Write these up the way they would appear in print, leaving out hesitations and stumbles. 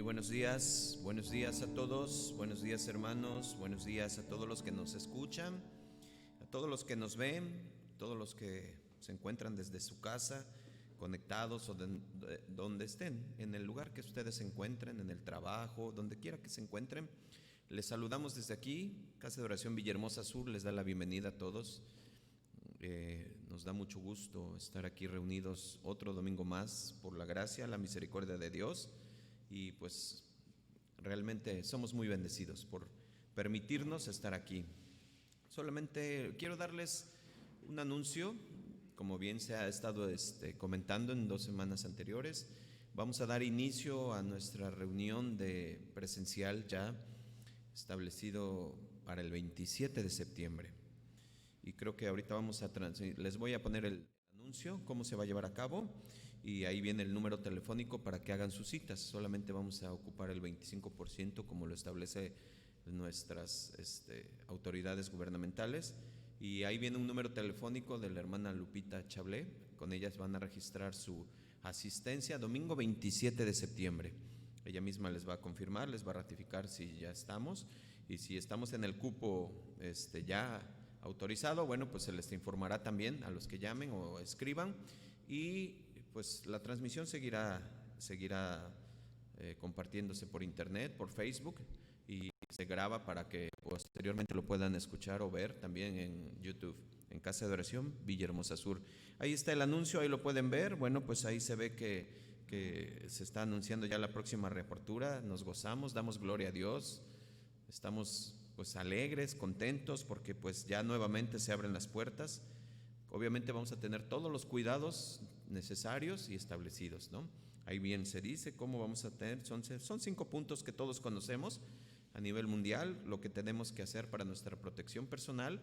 buenos días a todos, buenos días hermanos, buenos días a todos los que nos escuchan, a todos los que nos ven, todos los que se encuentran desde su casa, conectados o donde estén, en el lugar que ustedes se encuentren, en el trabajo, donde quiera que se encuentren. Les saludamos desde aquí, Casa de Oración Villahermosa Sur les da la bienvenida a todos. Nos da mucho gusto estar aquí reunidos otro domingo más por la gracia, la misericordia de Dios, y pues realmente somos muy bendecidos por permitirnos estar aquí. Solamente quiero darles un anuncio, como bien se ha estado comentando en 2 semanas anteriores. Vamos a dar inicio a nuestra reunión de presencial ya establecido para el 27 de septiembre. Y creo que ahorita les voy a poner el anuncio, cómo se va a llevar a cabo, y ahí viene el número telefónico para que hagan sus citas. Solamente vamos a ocupar el 25% como lo establece nuestras autoridades gubernamentales, y ahí viene un número telefónico de la hermana Lupita Chablé. Con ellas van a registrar su asistencia domingo 27 de septiembre. Ella misma les va a confirmar, les va a ratificar si ya estamos, y si estamos en el cupo ya autorizado, bueno, pues se les informará también a los que llamen o escriban, y pues la transmisión seguirá compartiéndose por internet, por Facebook, y se graba para que posteriormente lo puedan escuchar o ver también en YouTube, en Casa de Oración Villahermosa Sur. Ahí está el anuncio, ahí lo pueden ver. Bueno, pues ahí se ve que se está anunciando ya la próxima reapertura. Nos gozamos, damos gloria a Dios, estamos pues alegres, contentos, porque pues ya nuevamente se abren las puertas. Obviamente vamos a tener todos los cuidados necesarios y establecidos, ¿no? Ahí bien se dice cómo vamos a tener, son 5 puntos que todos conocemos a nivel mundial, lo que tenemos que hacer para nuestra protección personal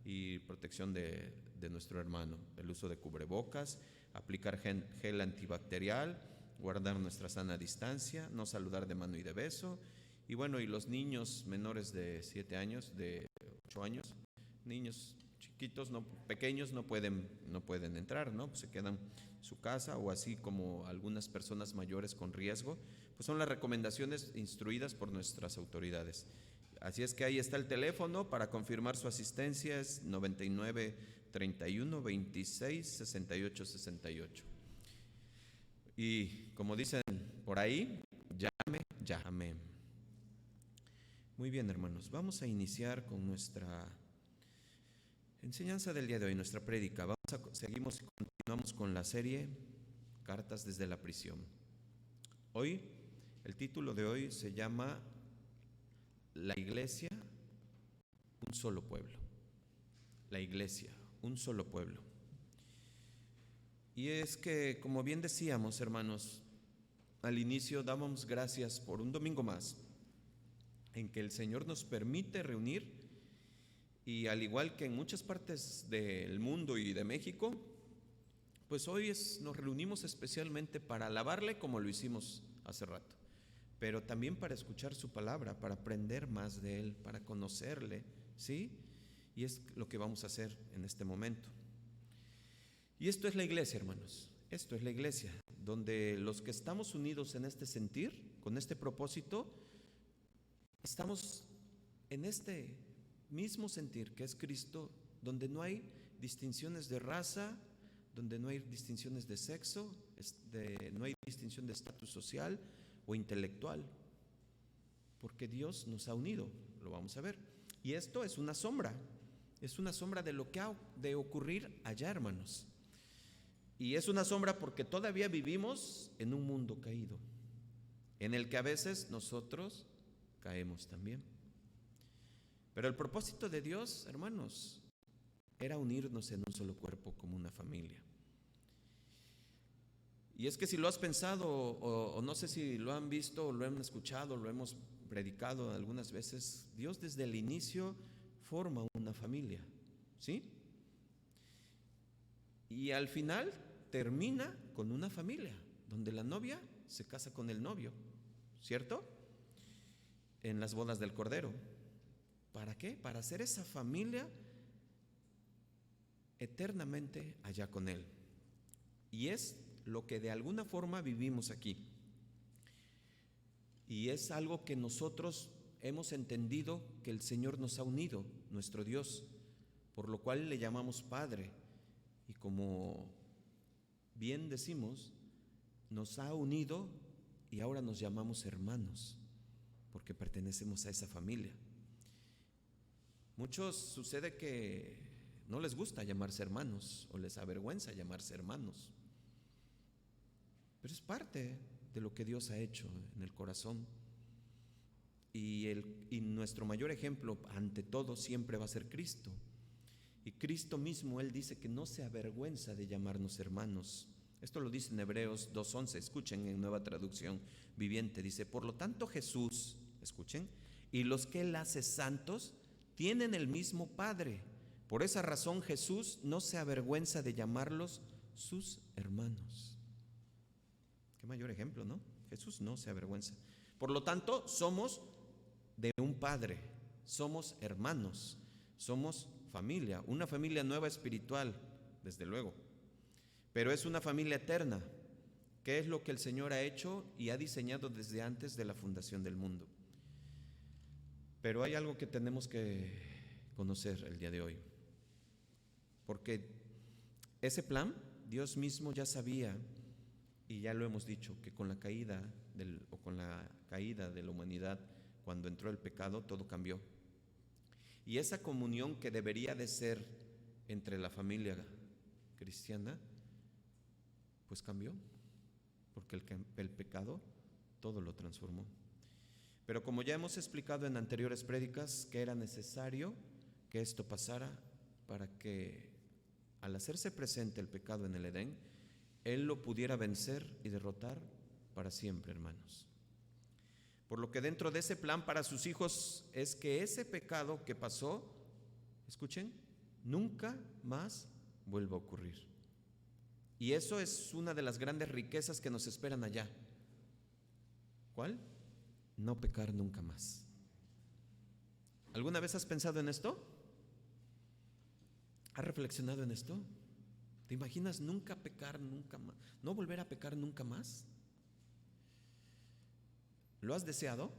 y protección de nuestro hermano: el uso de cubrebocas, aplicar gel antibacterial, guardar nuestra sana distancia, no saludar de mano y de beso. Y bueno, y los niños menores de 7 años, de 8 años, niños chiquitos, pequeños, no pueden entrar, ¿no? Pues se quedan en su casa, o así como algunas personas mayores con riesgo. Pues son las recomendaciones instruidas por nuestras autoridades. Así es que ahí está el teléfono para confirmar su asistencia, es 99 31 26 68 68. Y como dicen por ahí, llame. Muy bien, hermanos, vamos a iniciar con nuestra enseñanza del día de hoy, nuestra prédica. Continuamos con la serie Cartas desde la prisión. Hoy, el título de hoy se llama La Iglesia, un solo pueblo. La Iglesia, un solo pueblo. Y es que, como bien decíamos, hermanos, al inicio dábamos gracias por un domingo más en que el Señor nos permite reunir, y al igual que en muchas partes del mundo y de México, pues hoy nos reunimos especialmente para alabarle, como lo hicimos hace rato, pero también para escuchar su palabra, para aprender más de Él, para conocerle, ¿sí? Y es lo que vamos a hacer en este momento. Y esto es la iglesia, hermanos, esto es la iglesia, donde los que estamos unidos en este sentir, con este propósito, estamos en este mismo sentir que es Cristo, donde no hay distinciones de raza, donde no hay distinciones de sexo, no hay distinción de estatus social o intelectual, porque Dios nos ha unido, lo vamos a ver. Y esto es una sombra de lo que ha de ocurrir allá, hermanos. Y es una sombra porque todavía vivimos en un mundo caído, en el que a veces nosotros caemos también. Pero el propósito de Dios, hermanos, era unirnos en un solo cuerpo como una familia. Y es que si lo has pensado, o no sé si lo han visto, o lo han escuchado, lo hemos predicado algunas veces, Dios desde el inicio forma una familia, ¿sí? Y al final termina con una familia, donde la novia se casa con el novio, ¿cierto? En las bodas del Cordero. ¿Para qué? Para hacer esa familia eternamente allá con Él. Y es lo que de alguna forma vivimos aquí. Y es algo que nosotros hemos entendido que el Señor nos ha unido, nuestro Dios, por lo cual le llamamos Padre. Y como bien decimos, nos ha unido y ahora nos llamamos hermanos, porque pertenecemos a esa familia. Muchos sucede que no les gusta llamarse hermanos o les avergüenza llamarse hermanos, pero es parte de lo que Dios ha hecho en el corazón. Y nuestro mayor ejemplo ante todo siempre va a ser Cristo. Y Cristo mismo, Él dice que no se avergüenza de llamarnos hermanos. Esto lo dice en Hebreos 2:11, escuchen en Nueva Traducción Viviente, dice: por lo tanto Jesús, escuchen, y los que Él hace santos tienen el mismo Padre. Por esa razón Jesús no se avergüenza de llamarlos sus hermanos. Qué mayor ejemplo, ¿no? Jesús no se avergüenza. Por lo tanto, somos de un Padre, somos hermanos, somos familia, una familia nueva espiritual, desde luego, pero es una familia eterna, que es lo que el Señor ha hecho y ha diseñado desde antes de la fundación del mundo. Pero hay algo que tenemos que conocer el día de hoy, porque ese plan Dios mismo ya sabía, y ya lo hemos dicho, que con la caída de la humanidad, cuando entró el pecado, todo cambió. Y esa comunión que debería de ser entre la familia cristiana, pues cambió, porque el pecado todo lo transformó. Pero como ya hemos explicado en anteriores prédicas, que era necesario que esto pasara para que, al hacerse presente el pecado en el Edén, Él lo pudiera vencer y derrotar para siempre, hermanos. Por lo que dentro de ese plan para sus hijos es que ese pecado que pasó, escuchen, nunca más vuelva a ocurrir. Y eso es una de las grandes riquezas que nos esperan allá. ¿Cuál? No pecar nunca más. ¿Alguna vez has pensado en esto? ¿Has reflexionado en esto? ¿Te imaginas nunca pecar nunca más? ¿No volver a pecar nunca más? ¿Lo has deseado?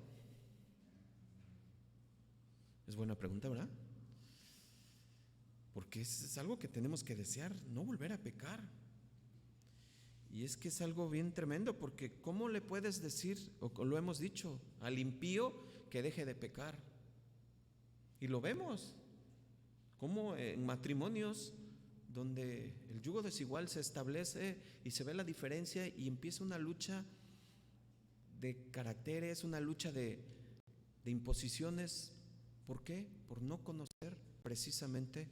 Es buena pregunta, ¿verdad? Porque es algo que tenemos que desear, no volver a pecar. Y es que es algo bien tremendo, porque ¿cómo le puedes decir, o lo hemos dicho, al impío que deje de pecar? Y lo vemos, como en matrimonios donde el yugo desigual se establece y se ve la diferencia y empieza una lucha de caracteres, una lucha de imposiciones. ¿Por qué? Por no conocer precisamente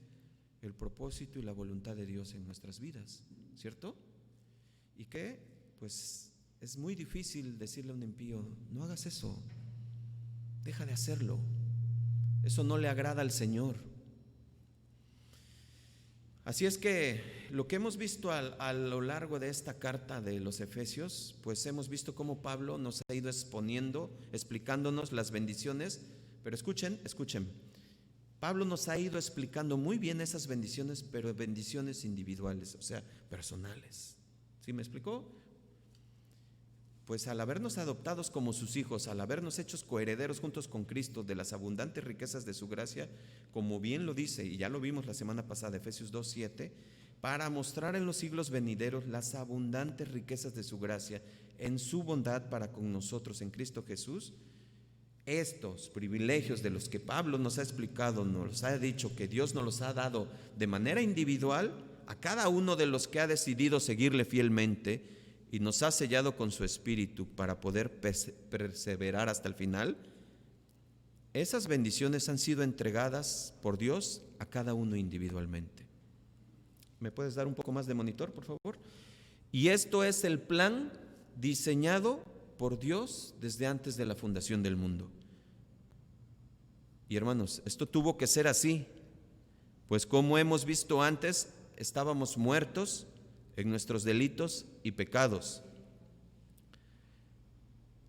el propósito y la voluntad de Dios en nuestras vidas, ¿cierto? Y que, pues, es muy difícil decirle a un impío: no hagas eso, deja de hacerlo, eso no le agrada al Señor. Así es que lo que hemos visto a lo largo de esta carta de los Efesios, pues hemos visto cómo Pablo nos ha ido exponiendo, explicándonos las bendiciones, pero escuchen, Pablo nos ha ido explicando muy bien esas bendiciones, pero bendiciones individuales, o sea, personales. ¿Sí me explicó? Pues al habernos adoptados como sus hijos, al habernos hechos coherederos juntos con Cristo de las abundantes riquezas de su gracia, como bien lo dice, y ya lo vimos la semana pasada, Efesios 2:7, para mostrar en los siglos venideros las abundantes riquezas de su gracia en su bondad para con nosotros en Cristo Jesús. Estos privilegios de los que Pablo nos ha explicado, nos ha dicho que Dios nos los ha dado de manera individual a cada uno de los que ha decidido seguirle fielmente, y nos ha sellado con su espíritu para poder perseverar hasta el final. Esas bendiciones han sido entregadas por Dios a cada uno individualmente. ¿Me puedes dar un poco más de monitor, por favor? Y esto es el plan diseñado por Dios desde antes de la fundación del mundo. Y hermanos, esto tuvo que ser así, pues como hemos visto antes, estábamos muertos en nuestros delitos y pecados.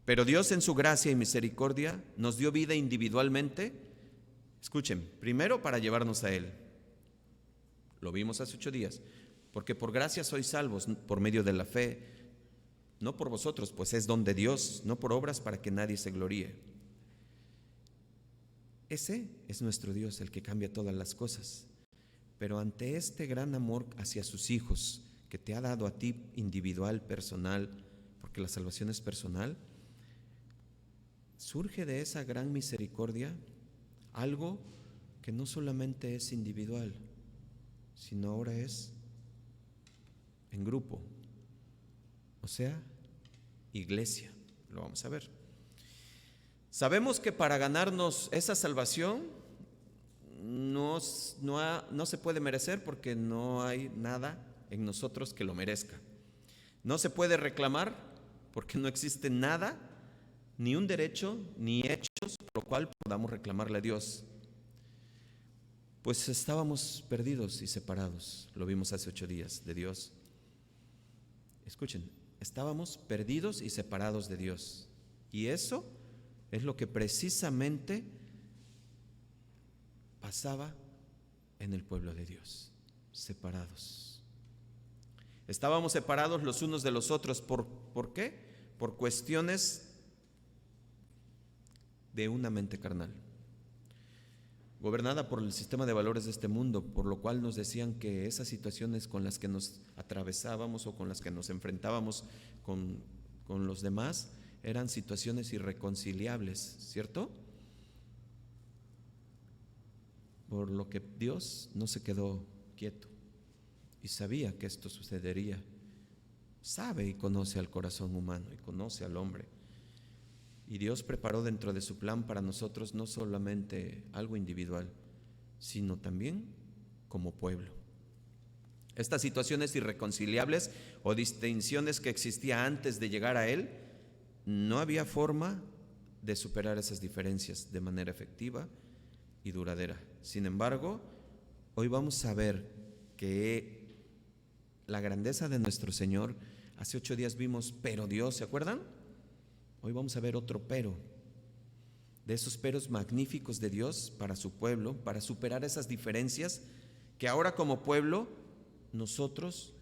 Pero Dios en su gracia y misericordia nos dio vida individualmente. Escuchen, primero para llevarnos a Él. Lo vimos hace 8 días. Porque por gracia sois salvos por medio de la fe. no por vosotros, pues es don de Dios, no por obras para que nadie se gloríe. Ese es nuestro Dios, el que cambia todas las cosas. Pero ante este gran amor hacia sus hijos que te ha dado a ti individual, personal, porque la salvación es personal, surge de esa gran misericordia algo que no solamente es individual, sino ahora es en grupo, o sea, iglesia. Lo vamos a ver. Sabemos que para ganarnos esa salvación no se puede merecer, porque no hay nada en nosotros que lo merezca. No se puede reclamar porque no existe nada, ni un derecho, ni hechos por lo cual podamos reclamarle a Dios. Pues estábamos perdidos y separados, lo vimos hace 8 días, de Dios. Escuchen, estábamos perdidos y separados de Dios. Y eso es lo que precisamente pasaba en el pueblo de Dios, separados. Estábamos separados los unos de los otros. ¿Por qué? Por cuestiones de una mente carnal, gobernada por el sistema de valores de este mundo, por lo cual nos decían que esas situaciones con las que nos atravesábamos o con las que nos enfrentábamos con los demás eran situaciones irreconciliables, ¿cierto? Por lo que Dios no se quedó quieto y sabía que esto sucedería. Sabe y conoce al corazón humano y conoce al hombre. Y Dios preparó dentro de su plan para nosotros no solamente algo individual, sino también como pueblo. Estas situaciones irreconciliables o distinciones que existían antes de llegar a Él, no había forma de superar esas diferencias de manera efectiva y duradera. Sin embargo, hoy vamos a ver que la grandeza de nuestro Señor, hace 8 días vimos, pero Dios, ¿se acuerdan? Hoy vamos a ver otro pero, de esos peros magníficos de Dios para su pueblo, para superar esas diferencias que ahora como pueblo nosotros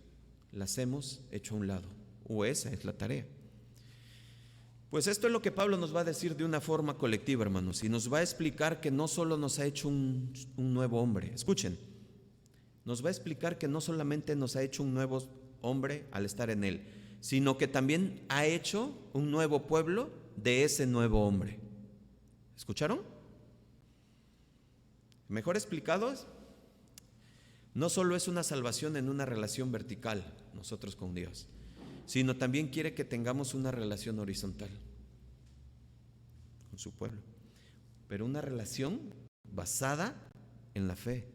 las hemos hecho a un lado, o esa es la tarea. Pues esto es lo que Pablo nos va a decir de una forma colectiva, hermanos, y nos va a explicar que no solo nos ha hecho un nuevo hombre, escuchen, nos va a explicar que no solamente nos ha hecho un nuevo hombre al estar en Él, sino que también ha hecho un nuevo pueblo de ese nuevo hombre. ¿Escucharon? Mejor explicado, no solo es una salvación en una relación vertical, nosotros con Dios, sino también quiere que tengamos una relación horizontal con su pueblo, pero una relación basada en la fe.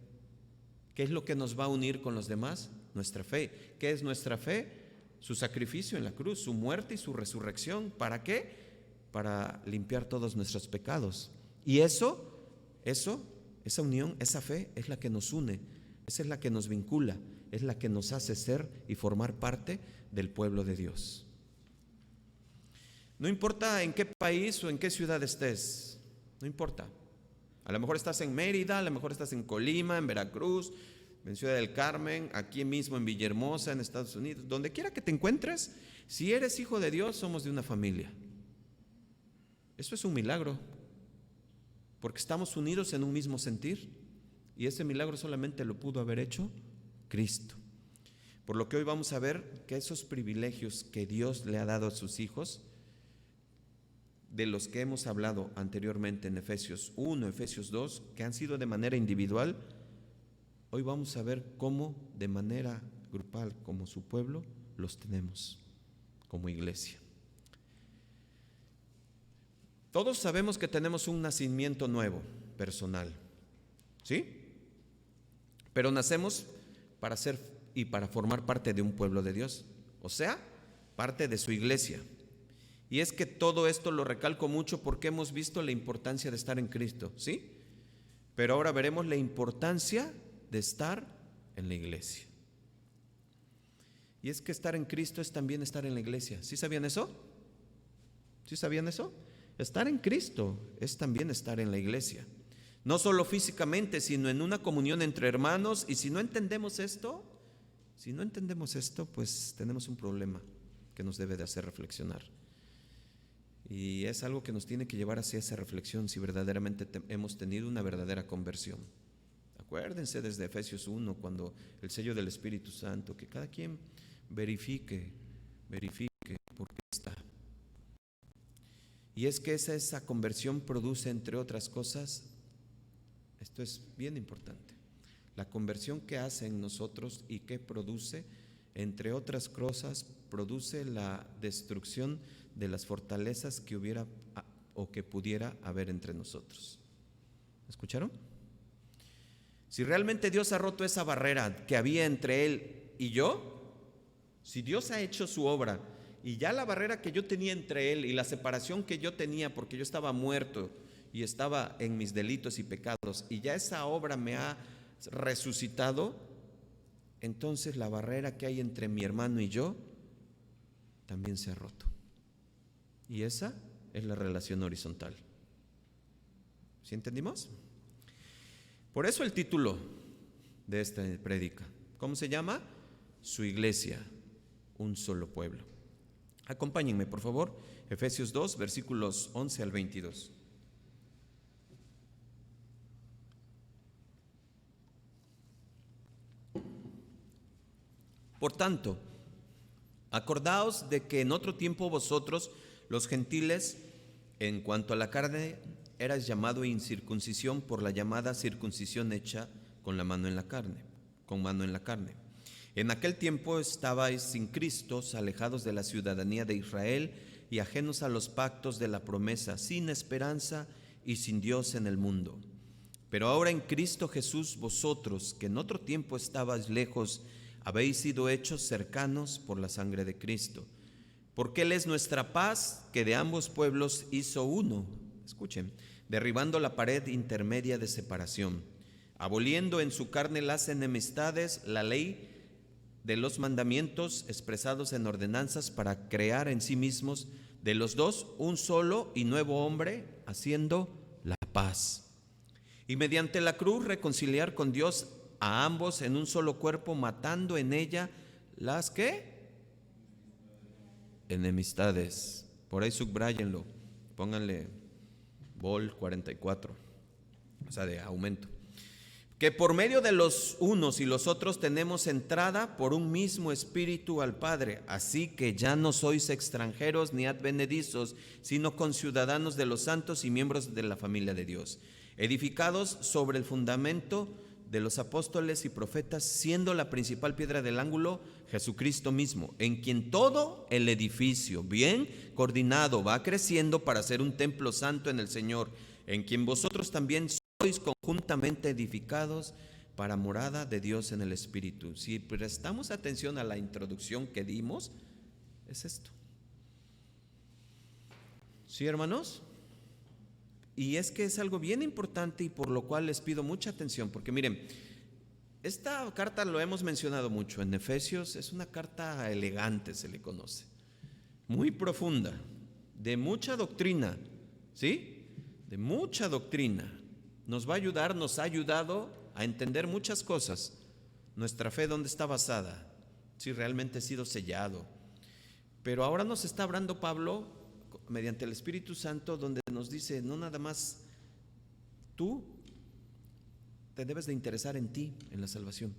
¿Qué es lo que nos va a unir con los demás? Nuestra fe. ¿Qué es nuestra fe? Su sacrificio en la cruz, su muerte y su resurrección. ¿Para qué? Para limpiar todos nuestros pecados. Y esa unión, esa fe es la que nos une, esa es la que nos vincula, es la que nos hace ser y formar parte del pueblo de Dios. No importa en qué país o en qué ciudad estés, no importa. A lo mejor estás en Mérida, a lo mejor estás en Colima, en Veracruz, en Ciudad del Carmen, aquí mismo en Villahermosa, en Estados Unidos, donde quiera que te encuentres, si eres hijo de Dios, somos de una familia. Eso es un milagro, porque estamos unidos en un mismo sentir, y ese milagro solamente lo pudo haber hecho Cristo. Por lo que hoy vamos a ver que esos privilegios que Dios le ha dado a sus hijos, de los que hemos hablado anteriormente en Efesios 1, Efesios 2, que han sido de manera individual, hoy vamos a ver cómo de manera grupal, como su pueblo, los tenemos como iglesia. Todos sabemos que tenemos un nacimiento nuevo, personal, ¿sí? Pero nacemos para ser y para formar parte de un pueblo de Dios, o sea, parte de su iglesia. Y es que todo esto lo recalco mucho porque hemos visto la importancia de estar en Cristo, ¿sí? Pero ahora veremos la importancia de estar en la iglesia. Y es que estar en Cristo es también estar en la iglesia. ¿Sí sabían eso? ¿Sí sabían eso? Estar en Cristo es también estar en la iglesia. No solo físicamente, sino en una comunión entre hermanos. Y si no entendemos esto, pues tenemos un problema. que nos debe de hacer reflexionar. Y es algo que nos tiene que llevar hacia esa reflexión si verdaderamente hemos tenido una verdadera conversión. Acuérdense desde Efesios 1, cuando el sello del Espíritu Santo, que cada quien verifique por qué está. Y es que esa conversión produce, entre otras cosas, esto es bien importante, la conversión que hace en nosotros y que produce, entre otras cosas, produce la destrucción de las fortalezas que hubiera o que pudiera haber entre nosotros. ¿Escucharon? Si realmente Dios ha roto esa barrera que había entre Él y yo, si Dios ha hecho su obra y ya la barrera que yo tenía entre Él y la separación que yo tenía porque yo estaba muerto y estaba en mis delitos y pecados, y ya esa obra me ha resucitado, entonces la barrera que hay entre mi hermano y yo también se ha roto. Y esa es la relación horizontal. ¿Sí entendimos? Por eso el título de esta prédica, ¿cómo se llama? Su iglesia, un solo pueblo. Acompáñenme, por favor, Efesios 2, versículos 11 al 22. Por tanto, acordaos de que en otro tiempo vosotros, los gentiles, en cuanto a la carne, erais llamado incircuncisión por la llamada circuncisión hecha con mano en la carne. En aquel tiempo estabais sin Cristo, alejados de la ciudadanía de Israel y ajenos a los pactos de la promesa, sin esperanza y sin Dios en el mundo. Pero ahora en Cristo Jesús, vosotros, que en otro tiempo estabais lejos, habéis sido hechos cercanos por la sangre de Cristo. Porque Él es nuestra paz, que de ambos pueblos hizo uno. Escuchen, derribando la pared intermedia de separación, aboliendo en su carne las enemistades, la ley de los mandamientos expresados en ordenanzas, para crear en sí mismos de los dos un solo y nuevo hombre, haciendo la paz. Y mediante la cruz reconciliar con Dios a ambos en un solo cuerpo, matando en ella las ¿qué? Enemistades. Por ahí subrayenlo, pónganle Vol 44, o sea, de aumento. Que por medio de los unos y los otros tenemos entrada por un mismo espíritu al Padre. Así que ya no sois extranjeros ni advenedizos, sino conciudadanos de los santos y miembros de la familia de Dios, edificados sobre el fundamento de los apóstoles y profetas, siendo la principal piedra del ángulo Jesucristo mismo, en quien todo el edificio, bien coordinado, va creciendo para ser un templo santo en el Señor, en quien vosotros también sois conjuntamente edificados para morada de Dios en el Espíritu. Si prestamos atención a la introducción que dimos, es esto. ¿Sí, hermanos? Y es que es algo bien importante y por lo cual les pido mucha atención, porque miren, esta carta lo hemos mencionado mucho en Efesios, es una carta elegante, se le conoce, muy profunda, de mucha doctrina, ¿sí? De mucha doctrina. Nos va a ayudar, nos ha ayudado a entender muchas cosas. Nuestra fe, ¿dónde está basada? Si realmente ha sido sellado. Pero ahora nos está hablando Pablo mediante el Espíritu Santo, donde nos dice, no nada más tú te debes de interesar en ti, en la salvación,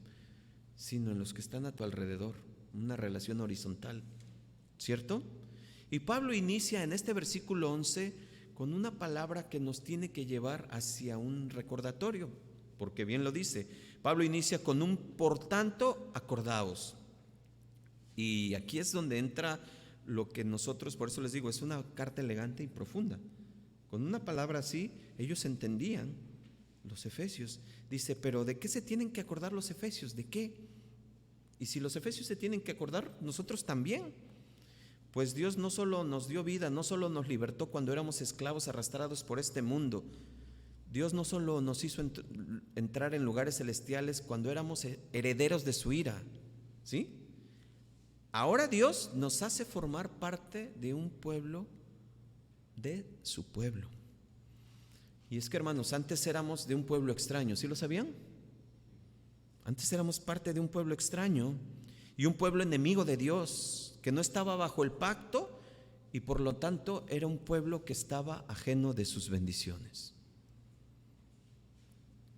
sino en los que están a tu alrededor, una relación horizontal, ¿cierto? Y Pablo inicia en este versículo 11 con una palabra que nos tiene que llevar hacia un recordatorio, porque bien lo dice, Pablo inicia con un por tanto, acordaos. Y aquí es donde entra lo que nosotros, por eso les digo, es una carta elegante y profunda. Con una palabra así, ellos entendían, los efesios. Dice, pero ¿de qué se tienen que acordar los efesios? ¿De qué? Y si los efesios se tienen que acordar, nosotros también. Pues Dios no solo nos dio vida, no solo nos libertó cuando éramos esclavos arrastrados por este mundo. Dios no solo nos hizo entrar en lugares celestiales cuando éramos herederos de su ira, ¿sí? Ahora Dios nos hace formar parte de un pueblo, de su pueblo. Y es que, hermanos, antes éramos de un pueblo extraño, ¿sí lo sabían? Antes éramos parte de un pueblo extraño, y un pueblo enemigo de Dios, que no estaba bajo el pacto y por lo tanto era un pueblo que estaba ajeno de sus bendiciones.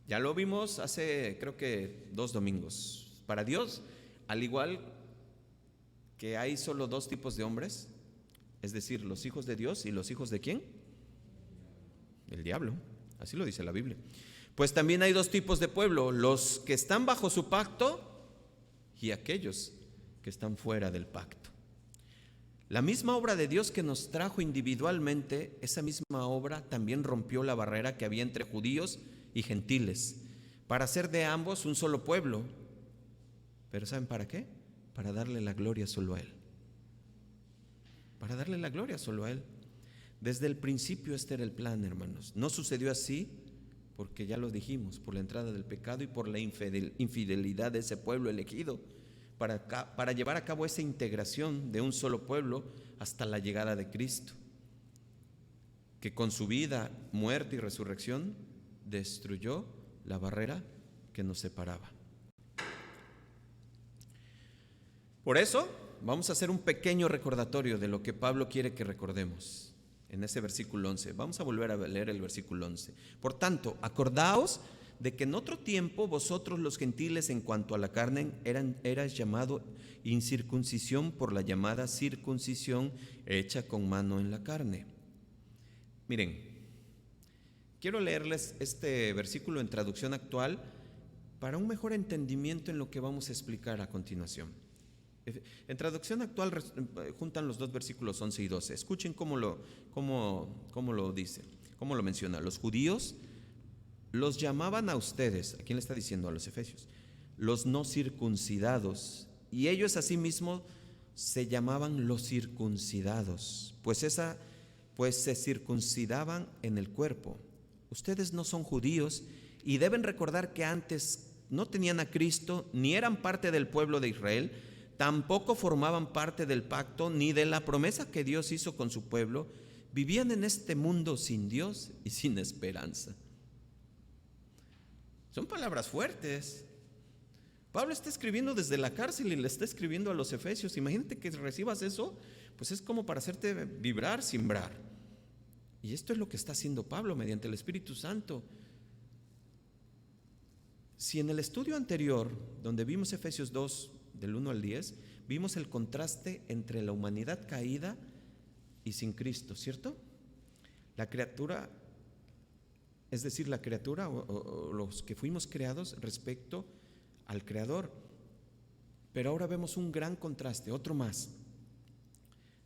Ya lo vimos hace, creo que 2 domingos. Para Dios, al igual que hay solo 2 tipos de hombres, es decir, los hijos de Dios y los hijos de ¿quién? El diablo, así lo dice la Biblia. Pues también hay 2 tipos de pueblo, los que están bajo su pacto y aquellos que están fuera del pacto. La misma obra de Dios que nos trajo individualmente, esa misma obra también rompió la barrera que había entre judíos y gentiles, para hacer de ambos un solo pueblo. ¿Pero saben para qué? Para darle la gloria solo a Él. Para darle la gloria solo a Él. Desde el principio este era el plan, hermanos. No sucedió así porque ya lo dijimos, por la entrada del pecado y por la infidelidad de ese pueblo elegido para llevar a cabo esa integración de un solo pueblo hasta la llegada de Cristo, que con su vida, muerte y resurrección destruyó la barrera que nos separaba. Por eso vamos a hacer un pequeño recordatorio de lo que Pablo quiere que recordemos en ese versículo 11. Vamos a volver a leer el versículo 11. Por tanto, acordaos de que en otro tiempo vosotros los gentiles en cuanto a la carne eras llamado incircuncisión por la llamada circuncisión hecha con mano en la carne. Miren, quiero leerles este versículo en traducción actual para un mejor entendimiento en lo que vamos a explicar a continuación. En traducción actual juntan los 2 versículos 11 y 12. Escuchen cómo lo dice, cómo lo menciona. Los judíos los llamaban a ustedes, ¿a quién le está diciendo? A los efesios, los no circuncidados, y ellos asimismo se llamaban los circuncidados, pues se circuncidaban en el cuerpo. Ustedes no son judíos y deben recordar que antes no tenían a Cristo, ni eran parte del pueblo de Israel, tampoco formaban parte del pacto ni de la promesa que Dios hizo con su pueblo. Vivían en este mundo sin Dios y sin esperanza. Son palabras fuertes. Pablo está escribiendo desde la cárcel y le está escribiendo a los efesios. Imagínate que recibas eso, pues es como para hacerte vibrar, simbrar. Y esto es lo que está haciendo Pablo mediante el Espíritu Santo. Si en el estudio anterior, donde vimos Efesios 2, del 1 al 10, vimos el contraste entre la humanidad caída y sin Cristo, ¿cierto? La criatura, es decir, la criatura o los que fuimos creados respecto al Creador. Pero ahora vemos un gran contraste, otro más,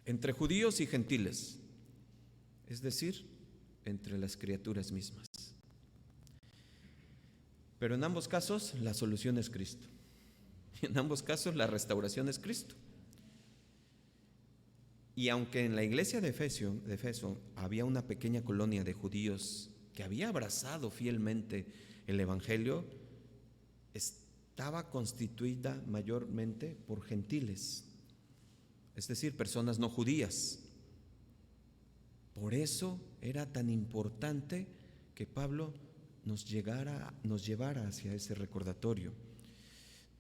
entre judíos y gentiles, es decir, entre las criaturas mismas. Pero en ambos casos la solución es Cristo. Y en ambos casos la restauración es Cristo. Y aunque en la iglesia de Efeso había una pequeña colonia de judíos que había abrazado fielmente el evangelio, estaba constituida mayormente por gentiles, es decir, personas no judías. Por eso era tan importante que Pablo nos llevara hacia ese recordatorio,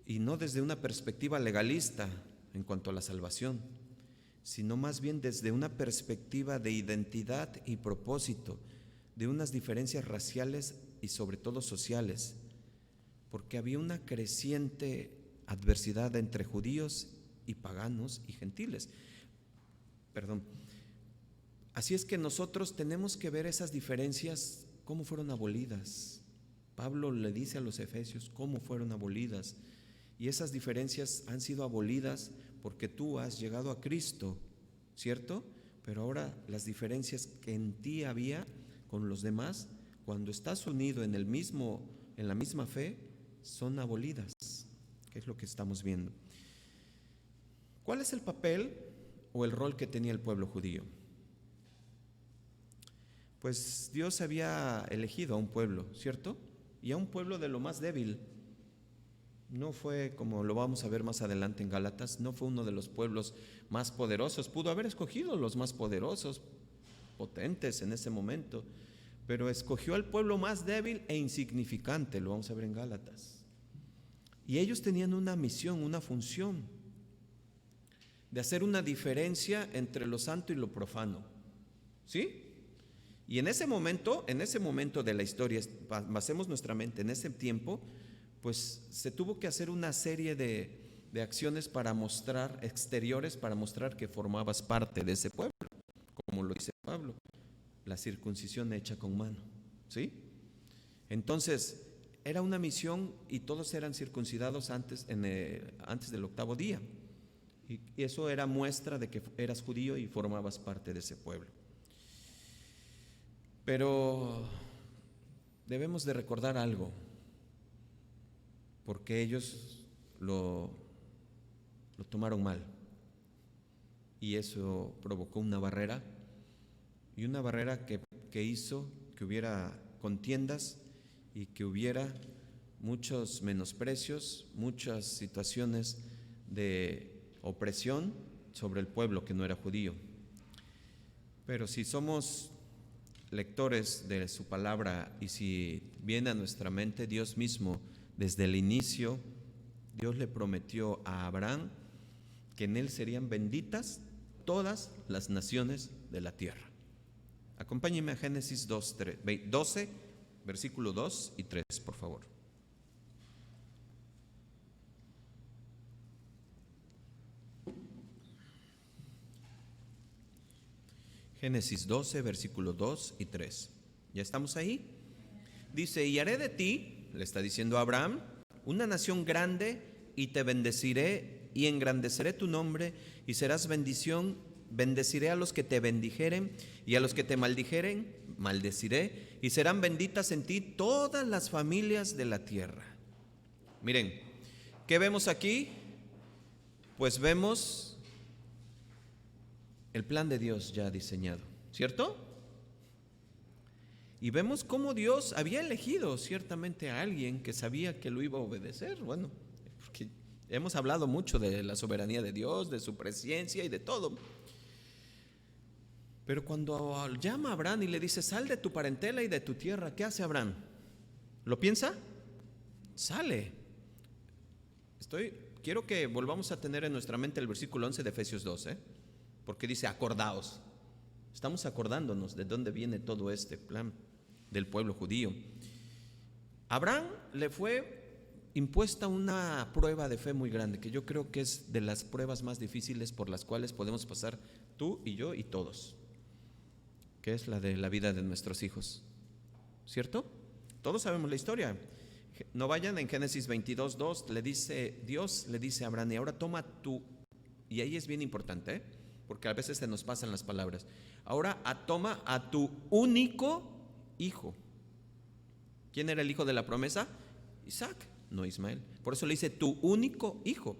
y no desde una perspectiva legalista en cuanto a la salvación, sino más bien desde una perspectiva de identidad y propósito, de unas diferencias raciales y sobre todo sociales, porque había una creciente adversidad entre judíos y paganos y gentiles. Así es que nosotros tenemos que ver esas diferencias, cómo fueron abolidas. Pablo le dice a los efesios cómo fueron abolidas. Y esas diferencias han sido abolidas porque tú has llegado a Cristo, ¿cierto? Pero ahora las diferencias que en ti había con los demás, cuando estás unido en la misma fe, son abolidas, que es lo que estamos viendo. ¿Cuál es el papel o el rol que tenía el pueblo judío? Pues Dios había elegido a un pueblo, ¿cierto? Y a un pueblo de lo más débil. No fue, como lo vamos a ver más adelante en Gálatas, no fue uno de los pueblos más poderosos. Pudo haber escogido los más poderosos, potentes en ese momento, pero escogió al pueblo más débil e insignificante, lo vamos a ver en Gálatas. Y ellos tenían una misión, una función, de hacer una diferencia entre lo santo y lo profano. ¿Sí? Y en ese momento de la historia, basemos nuestra mente en ese tiempo, pues se tuvo que hacer una serie de acciones para mostrar, exteriores, para mostrar que formabas parte de ese pueblo, como lo dice Pablo, la circuncisión hecha con mano. ¿Sí? Entonces, era una misión y todos eran circuncidados antes del 8º día. Y eso era muestra de que eras judío y formabas parte de ese pueblo. Pero debemos de recordar algo, porque ellos lo tomaron mal. Y eso provocó una barrera, y una barrera que hizo que hubiera contiendas y que hubiera muchos menosprecios, muchas situaciones de opresión sobre el pueblo que no era judío. Pero si somos lectores de su palabra y si viene a nuestra mente, Dios mismo, desde el inicio, Dios le prometió a Abraham que en él serían benditas todas las naciones de la tierra. Acompáñenme a Génesis 12, versículo 2 y 3, por favor. Génesis 12, versículo 2 y 3. ¿Ya estamos ahí? Dice, y haré de ti, le está diciendo a Abraham, una nación grande, y te bendeciré y engrandeceré tu nombre, y serás bendición. Bendeciré a los que te bendijeren, y a los que te maldijeren, maldeciré, y serán benditas en ti todas las familias de la tierra. Miren, ¿qué vemos aquí? Pues vemos el plan de Dios ya diseñado, ¿cierto? Y vemos cómo Dios había elegido ciertamente a alguien que sabía que lo iba a obedecer. Bueno, porque hemos hablado mucho de la soberanía de Dios, de su presencia y de todo. Pero cuando llama a Abraham y le dice, sal de tu parentela y de tu tierra, ¿qué hace Abraham? ¿Lo piensa? Sale. Quiero que volvamos a tener en nuestra mente el versículo 11 de Efesios 2, porque dice, acordaos. Estamos acordándonos de dónde viene todo este plan del pueblo judío. Abraham le fue impuesta una prueba de fe muy grande, que yo creo que es de las pruebas más difíciles por las cuales podemos pasar tú y yo y todos, que es la de la vida de nuestros hijos, ¿cierto? Todos sabemos la historia. No vayan, en Génesis 22:2 Dios le dice a Abraham, y ahora toma y ahí es bien importante, porque a veces se nos pasan las palabras. Ahora toma a tu único hijo. ¿Quién era el hijo de la promesa? Isaac, no Ismael. Por eso le dice tu único hijo,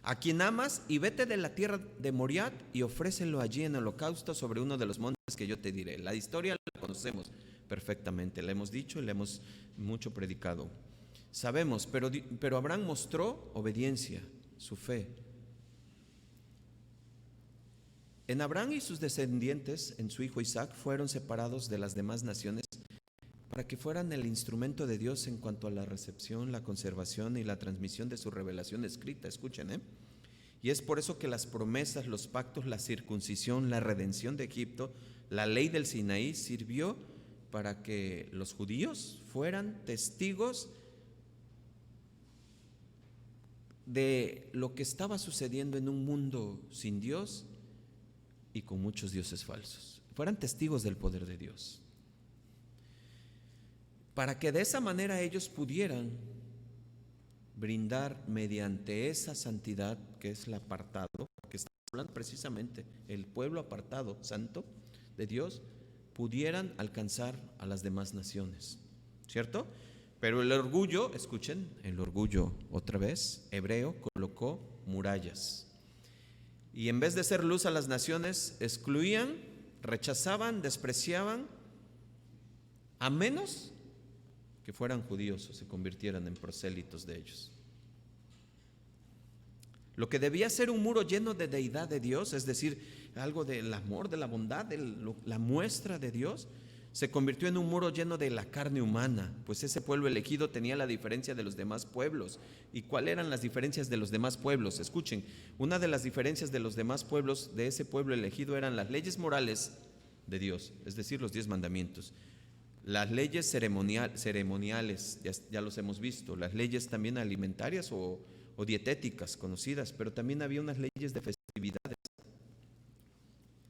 a quien amas, y vete de la tierra de Moriat y ofrécelo allí en holocausto sobre uno de los montes que yo te diré. La historia la conocemos perfectamente, la hemos dicho y la hemos mucho predicado. Sabemos, pero Abraham mostró obediencia, su fe. En Abraham y sus descendientes, en su hijo Isaac, fueron separados de las demás naciones para que fueran el instrumento de Dios en cuanto a la recepción, la conservación y la transmisión de su revelación escrita. Escuchen, Y es por eso que las promesas, los pactos, la circuncisión, la redención de Egipto, la ley del Sinaí sirvió para que los judíos fueran testigos de lo que estaba sucediendo en un mundo sin Dios y con muchos dioses falsos. Fueran testigos del poder de Dios, para que de esa manera ellos pudieran brindar mediante esa santidad que es el apartado, que está hablando precisamente el pueblo apartado, santo de Dios, pudieran alcanzar a las demás naciones, ¿cierto? Pero el orgullo, escuchen, el orgullo otra vez, hebreo, colocó murallas. Y en vez de ser luz a las naciones, excluían, rechazaban, despreciaban, a menos que fueran judíos o se convirtieran en prosélitos de ellos. Lo que debía ser un muro lleno de deidad de Dios, es decir, algo del amor, de la bondad, de la muestra de Dios, se convirtió en un muro lleno de la carne humana, pues ese pueblo elegido tenía la diferencia de los demás pueblos. ¿Y cuáles eran las diferencias de los demás pueblos? Escuchen, una de las diferencias de los demás pueblos, de ese pueblo elegido, eran las leyes morales de Dios, es decir, los 10 mandamientos. Las leyes ceremoniales, ya los hemos visto, las leyes también alimentarias o dietéticas conocidas, pero también había unas leyes de festividades.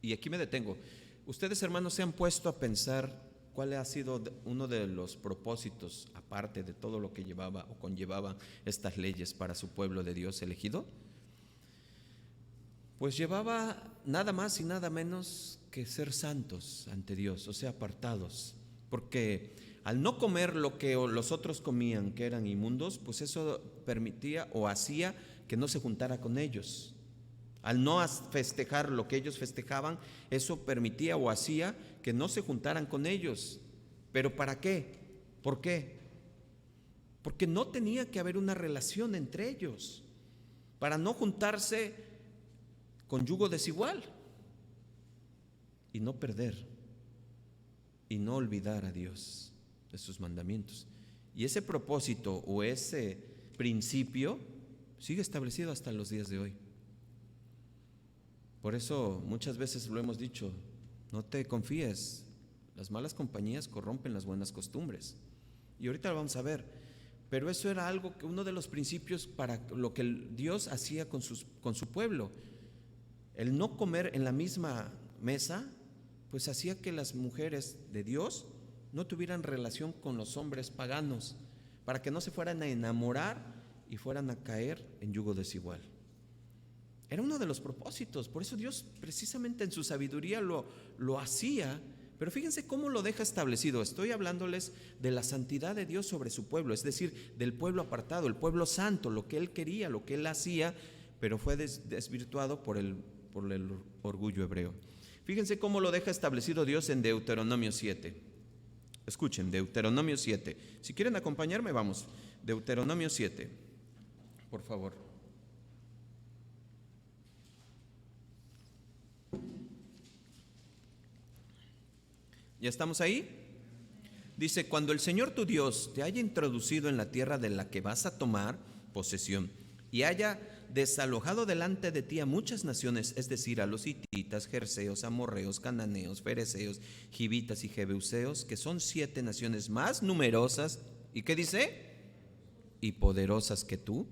Y aquí me detengo. Ustedes, hermanos, se han puesto a pensar cuál ha sido uno de los propósitos, aparte de todo lo que llevaba o conllevaba estas leyes para su pueblo de Dios elegido. Pues llevaba nada más y nada menos que ser santos ante Dios, o sea, apartados. Porque al no comer lo que los otros comían, que eran inmundos, pues eso permitía o hacía que no se juntara con ellos. Al no festejar lo que ellos festejaban, eso permitía o hacía que no se juntaran con ellos. ¿Pero para qué? ¿Por qué? Porque no tenía que haber una relación entre ellos, para no juntarse con yugo desigual y no perder y no olvidar a Dios de sus mandamientos. Y ese propósito o ese principio sigue establecido hasta los días de hoy. Por eso muchas veces lo hemos dicho, no te confíes, las malas compañías corrompen las buenas costumbres. Y ahorita lo vamos a ver, pero eso era algo que uno de los principios para lo que Dios hacía con su pueblo. El no comer en la misma mesa, pues hacía que las mujeres de Dios no tuvieran relación con los hombres paganos, para que no se fueran a enamorar y fueran a caer en yugo desigual. Era uno de los propósitos, por eso Dios precisamente en su sabiduría lo hacía, pero fíjense cómo lo deja establecido. Estoy hablándoles de la santidad de Dios sobre su pueblo, es decir, del pueblo apartado, el pueblo santo, lo que Él quería, lo que Él hacía, pero fue desvirtuado por el orgullo hebreo. Fíjense cómo lo deja establecido Dios en Deuteronomio 7. Escuchen, Deuteronomio 7. Si quieren acompañarme, vamos. Deuteronomio 7, por favor. ¿Ya estamos ahí? Dice, cuando el Señor tu Dios te haya introducido en la tierra de la que vas a tomar posesión y haya desalojado delante de ti a muchas naciones, es decir, a los hititas, jerseos, amorreos, cananeos, fereceos, givitas y jebuseos, que son 7 naciones más numerosas, ¿y qué dice? Y poderosas que tú.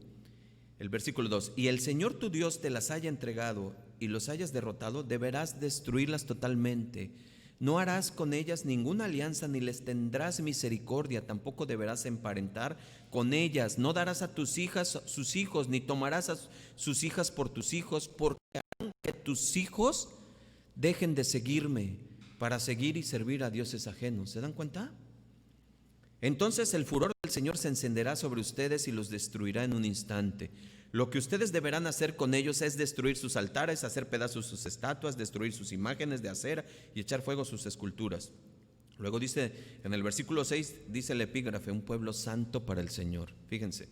El versículo 2, y el Señor tu Dios te las haya entregado y los hayas derrotado, deberás destruirlas totalmente. No harás con ellas ninguna alianza, ni les tendrás misericordia, tampoco deberás emparentar con ellas. No darás a tus hijas sus hijos, ni tomarás a sus hijas por tus hijos, porque harán que tus hijos dejen de seguirme para seguir y servir a dioses ajenos. ¿Se dan cuenta? Entonces el furor del Señor se encenderá sobre ustedes y los destruirá en un instante. Lo que ustedes deberán hacer con ellos es destruir sus altares, hacer pedazos sus estatuas, destruir sus imágenes de acera y echar fuego a sus esculturas. Luego dice, en el versículo 6, dice el epígrafe, un pueblo santo para el Señor. Fíjense,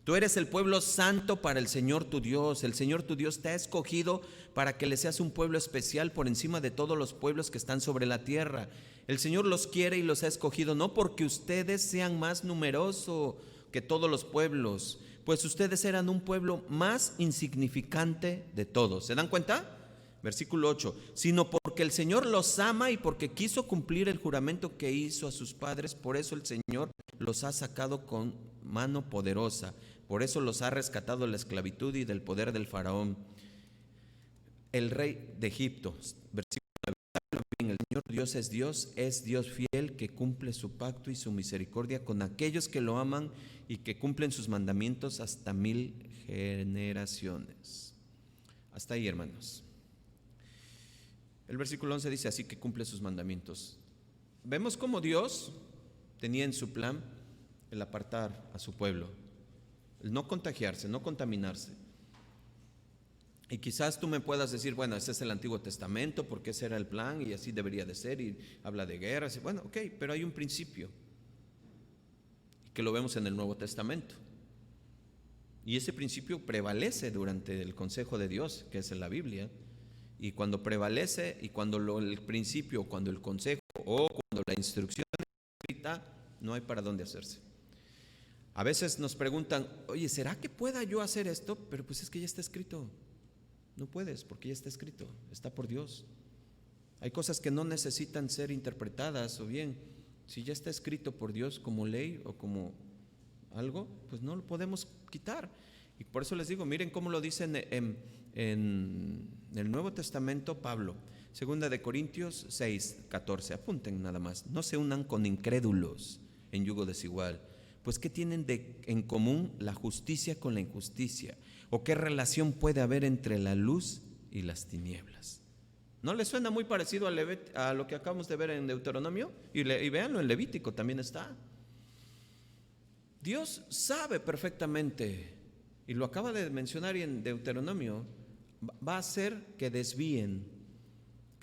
tú eres el pueblo santo para el Señor tu Dios. El Señor tu Dios te ha escogido para que le seas un pueblo especial por encima de todos los pueblos que están sobre la tierra. El Señor los quiere y los ha escogido, no porque ustedes sean más numerosos que todos los pueblos, pues ustedes eran un pueblo más insignificante de todos. ¿Se dan cuenta? Versículo 8, sino porque el Señor los ama y porque quiso cumplir el juramento que hizo a sus padres, por eso el Señor los ha sacado con mano poderosa, por eso los ha rescatado de la esclavitud y del poder del faraón, el rey de Egipto. Versículo 9, el Señor Dios es Dios fiel que cumple su pacto y su misericordia con aquellos que lo aman y que cumplen sus mandamientos hasta 1000 generaciones. Hasta ahí, hermanos. El versículo 11 dice, así que cumple sus mandamientos. Vemos cómo Dios tenía en su plan el apartar a su pueblo, el no contagiarse, no contaminarse. Y quizás tú me puedas decir, bueno, ese es el Antiguo Testamento, porque ese era el plan y así debería de ser, y habla de guerras. Bueno, ok, pero hay un principio que lo vemos en el Nuevo Testamento. Y ese principio prevalece durante el consejo de Dios, que es en la Biblia. Y cuando prevalece, y cuando el principio, cuando el consejo o cuando la instrucción escrita, no hay para dónde hacerse. A veces nos preguntan, oye, ¿será que pueda yo hacer esto? Pero pues es que ya está escrito. No puedes, porque ya está escrito, está por Dios. Hay cosas que no necesitan ser interpretadas, o bien, si ya está escrito por Dios como ley o como algo, pues no lo podemos quitar. Y por eso les digo, miren cómo lo dice en el Nuevo Testamento Pablo, 2 Corintios 6:14, apunten nada más, no se unan con incrédulos en yugo desigual, pues ¿qué tienen en común la justicia con la injusticia? ¿O qué relación puede haber entre la luz y las tinieblas? ¿No les suena muy parecido a lo que acabamos de ver en Deuteronomio? Y véanlo, en Levítico también está. Dios sabe perfectamente, y lo acaba de mencionar en Deuteronomio, va a hacer que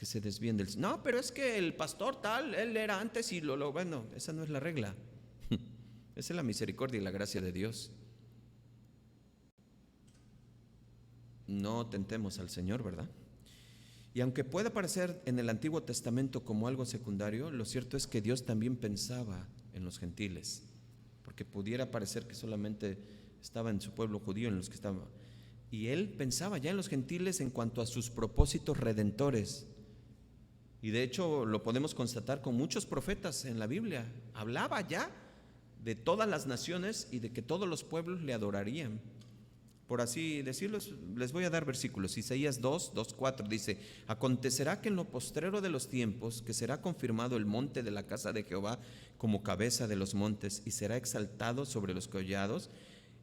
se desvíen del... No, pero es que el pastor tal, él era antes y bueno, esa no es la regla. Esa es la misericordia y la gracia de Dios. No tentemos al Señor, ¿verdad? Y aunque pueda parecer en el Antiguo Testamento como algo secundario, lo cierto es que Dios también pensaba en los gentiles, porque pudiera parecer que solamente estaba en su pueblo judío, en los que estaba. Y Él pensaba ya en los gentiles en cuanto a sus propósitos redentores. Y de hecho lo podemos constatar con muchos profetas en la Biblia. Hablaba ya de todas las naciones y de que todos los pueblos le adorarían. Por así decirlo, les voy a dar versículos. Isaías 2:4 dice: acontecerá que en lo postrero de los tiempos, que será confirmado el monte de la casa de Jehová como cabeza de los montes, y será exaltado sobre los collados,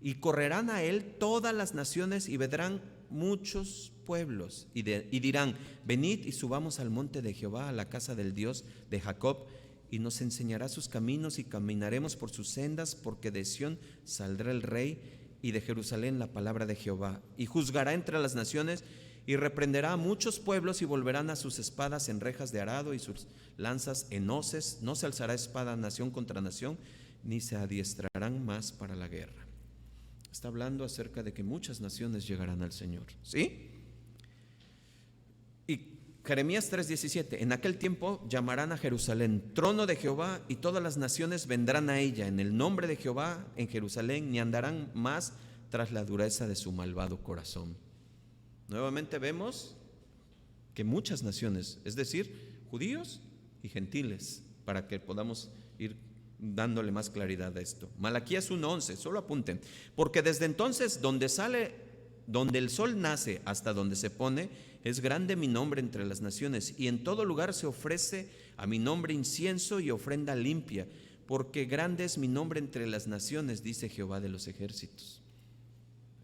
y correrán a él todas las naciones, y vendrán muchos pueblos, y dirán: venid y subamos al monte de Jehová, a la casa del Dios de Jacob, y nos enseñará sus caminos, y caminaremos por sus sendas, porque de Sión saldrá el Rey, y de Jerusalén la palabra de Jehová. Y juzgará entre las naciones, y reprenderá a muchos pueblos, y volverán a sus espadas en rejas de arado, y sus lanzas en hoces. No se alzará espada nación contra nación, ni se adiestrarán más para la guerra. Está hablando acerca de que muchas naciones llegarán al Señor, ¿sí? Y Jeremías 3:17: en aquel tiempo llamarán a Jerusalén trono de Jehová, y todas las naciones vendrán a ella en el nombre de Jehová en Jerusalén, ni andarán más tras la dureza de su malvado corazón. Nuevamente vemos que muchas naciones, es decir, judíos y gentiles, para que podamos ir dándole más claridad a esto. Malaquías 1:11, solo apunten: porque desde entonces, donde el sol nace hasta donde se pone, es grande mi nombre entre las naciones, y en todo lugar se ofrece a mi nombre incienso y ofrenda limpia, porque grande es mi nombre entre las naciones, dice Jehová de los ejércitos.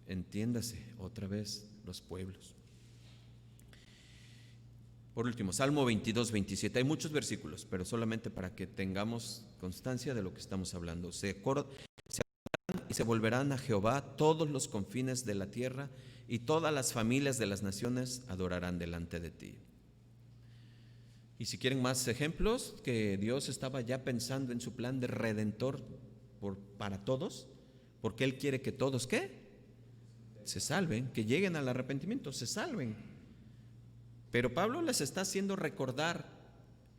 Entiéndase otra vez, los pueblos. Por último, Salmo 22:27. Hay muchos versículos, pero solamente para que tengamos constancia de lo que estamos hablando. Se acordarán y se volverán a Jehová todos los confines de la tierra, y todas las familias de las naciones adorarán delante de ti. Y si quieren más ejemplos, que Dios estaba ya pensando en su plan de redentor para todos, porque Él quiere que todos, ¿qué? Se salven, que lleguen al arrepentimiento, se salven. Pero Pablo les está haciendo recordar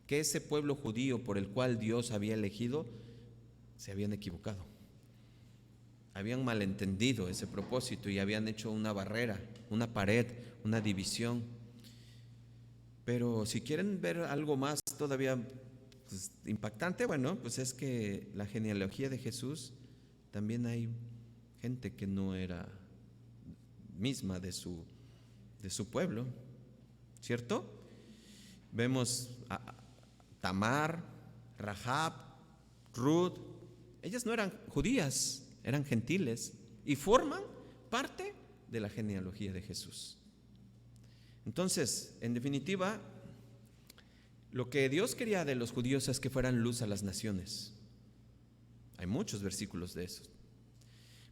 que ese pueblo judío por el cual Dios había elegido, se habían equivocado. Habían malentendido ese propósito y habían hecho una barrera, una pared, una división. Pero si quieren ver algo más todavía impactante, bueno, pues es que la genealogía de Jesús, también hay gente que no era misma de su pueblo, ¿cierto? Vemos a Tamar, Rahab, Ruth. Ellas no eran judías, eran gentiles, y forman parte de la genealogía de Jesús. Entonces, en definitiva, lo que Dios quería de los judíos es que fueran luz a las naciones. Hay muchos versículos de eso.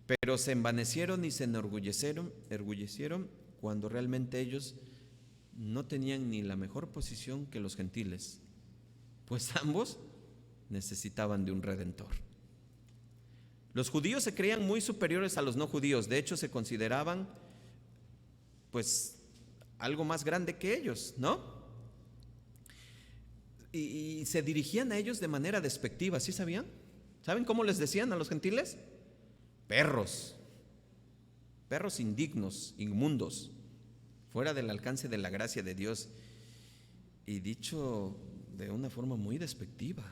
Pero se envanecieron y se enorgullecieron cuando realmente ellos no tenían ni la mejor posición que los gentiles, pues ambos necesitaban de un redentor. Los judíos se creían muy superiores a los no judíos. De hecho, se consideraban pues algo más grande que ellos, ¿no? y se dirigían a ellos de manera despectiva, ¿sí sabían? ¿Saben cómo les decían a los gentiles? Perros, perros indignos, inmundos, fuera del alcance de la gracia de Dios, y dicho de una forma muy despectiva.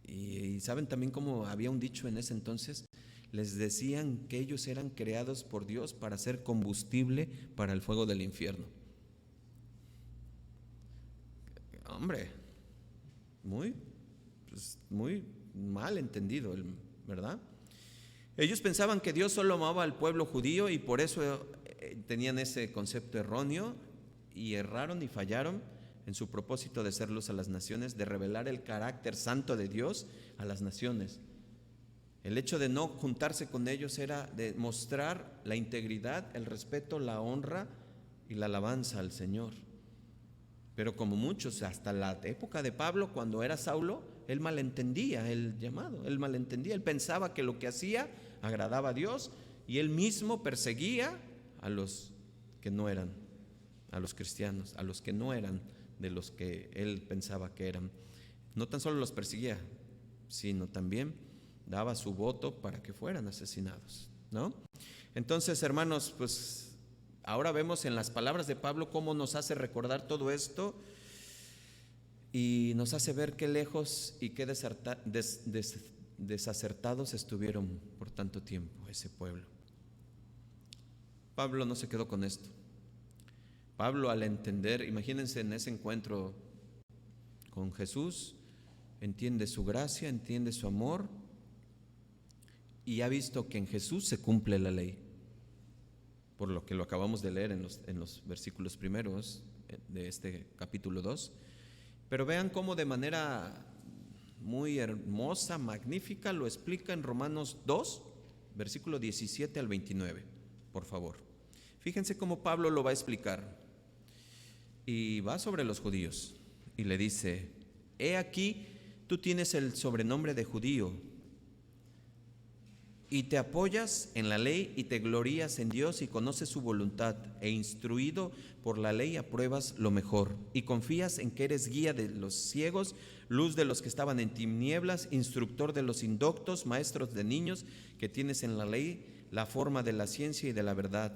Y saben también cómo había un dicho en ese entonces, les decían que ellos eran creados por Dios para ser combustible para el fuego del infierno. Hombre, muy mal entendido, ¿verdad? Ellos pensaban que Dios solo amaba al pueblo judío y por eso tenían ese concepto erróneo, y erraron y fallaron en su propósito de ser luz a las naciones, de revelar el carácter santo de Dios a las naciones. El hecho de no juntarse con ellos era de mostrar la integridad, el respeto, la honra y la alabanza al Señor. Pero como muchos, hasta la época de Pablo, cuando era Saulo, él malentendía el llamado, él malentendía, él pensaba que lo que hacía agradaba a Dios, y él mismo perseguía a los que no eran, a los cristianos, a los que no eran de los que él pensaba que eran. No tan solo los perseguía, sino también daba su voto para que fueran asesinados, ¿no? Entonces, hermanos, pues ahora vemos en las palabras de Pablo cómo nos hace recordar todo esto y nos hace ver qué lejos y qué desacertados estuvieron por tanto tiempo ese pueblo. Pablo no se quedó con esto. Pablo, al entender, imagínense en ese encuentro con Jesús, entiende su gracia, entiende su amor y ha visto que en Jesús se cumple la ley, por lo que lo acabamos de leer en los versículos primeros de este capítulo 2. Pero vean cómo de manera muy hermosa, magnífica, lo explica en Romanos 2, versículo 17 al 29, por favor. Fíjense cómo Pablo lo va a explicar. Y va sobre los judíos y le dice: he aquí, tú tienes el sobrenombre de judío y te apoyas en la ley y te glorías en Dios y conoces su voluntad, e instruido por la ley apruebas lo mejor y confías en que eres guía de los ciegos, luz de los que estaban en tinieblas, instructor de los indoctos, maestros de niños, que tienes en la ley la forma de la ciencia y de la verdad.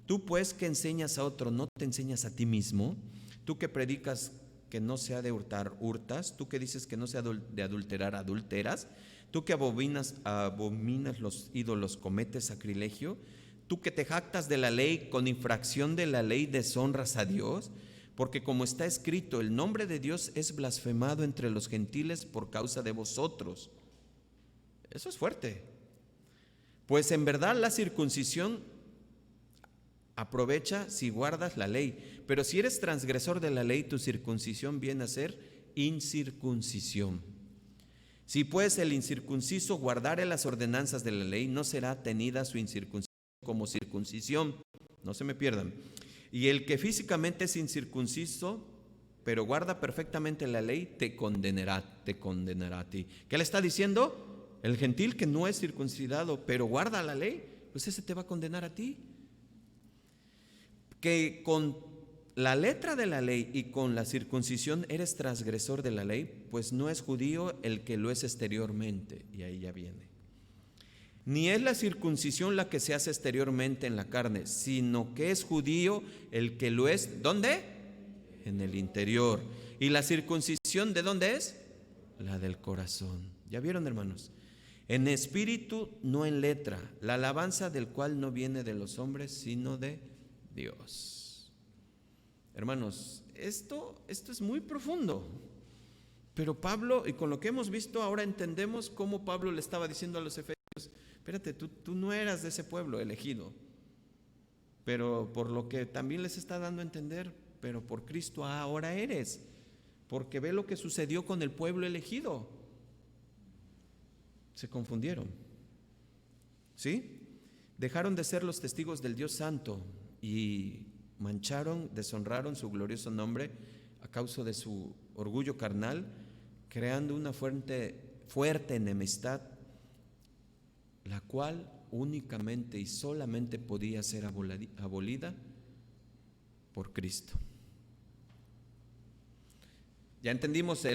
Tú pues que enseñas a otro, ¿no te enseñas a ti mismo? Tú que predicas que no se ha de hurtar, hurtas. Tú que dices que no se ha de adulterar, adulteras. Tú que abominas los ídolos, cometes sacrilegio. Tú que te jactas de la ley, con infracción de la ley deshonras a Dios. Porque como está escrito, el nombre de Dios es blasfemado entre los gentiles por causa de vosotros. Eso es fuerte. Pues en verdad la circuncisión aprovecha si guardas la ley, pero si eres transgresor de la ley, tu circuncisión viene a ser incircuncisión. Si pues el incircunciso guardare las ordenanzas de la ley, no será tenida su incircuncisión como circuncisión. No se me pierdan. Y el que físicamente es incircunciso, pero guarda perfectamente la ley, te condenará a ti. ¿Qué le está diciendo? El gentil que no es circuncidado, pero guarda la ley, pues ese te va a condenar a ti. Que con la letra de la ley y con la circuncisión eres transgresor de la ley, pues no es judío el que lo es exteriormente, y ahí ya viene. Ni es la circuncisión la que se hace exteriormente en la carne, sino que es judío el que lo es, ¿dónde? En el interior. ¿Y la circuncisión de dónde es? La del corazón. ¿Ya vieron, hermanos? En espíritu, no en letra, la alabanza del cual no viene de los hombres, sino de Dios. Hermanos, esto es muy profundo, pero Pablo, y con lo que hemos visto ahora entendemos cómo Pablo le estaba diciendo a los efesios: espérate, tú no eras de ese pueblo elegido, pero por lo que también les está dando a entender, pero por Cristo ahora eres, porque ve lo que sucedió con el pueblo elegido. Se confundieron, ¿sí? Dejaron de ser los testigos del Dios Santo y mancharon, deshonraron su glorioso nombre a causa de su orgullo carnal, creando una fuerte enemistad, la cual únicamente y solamente podía ser abolida por Cristo. Ya entendimos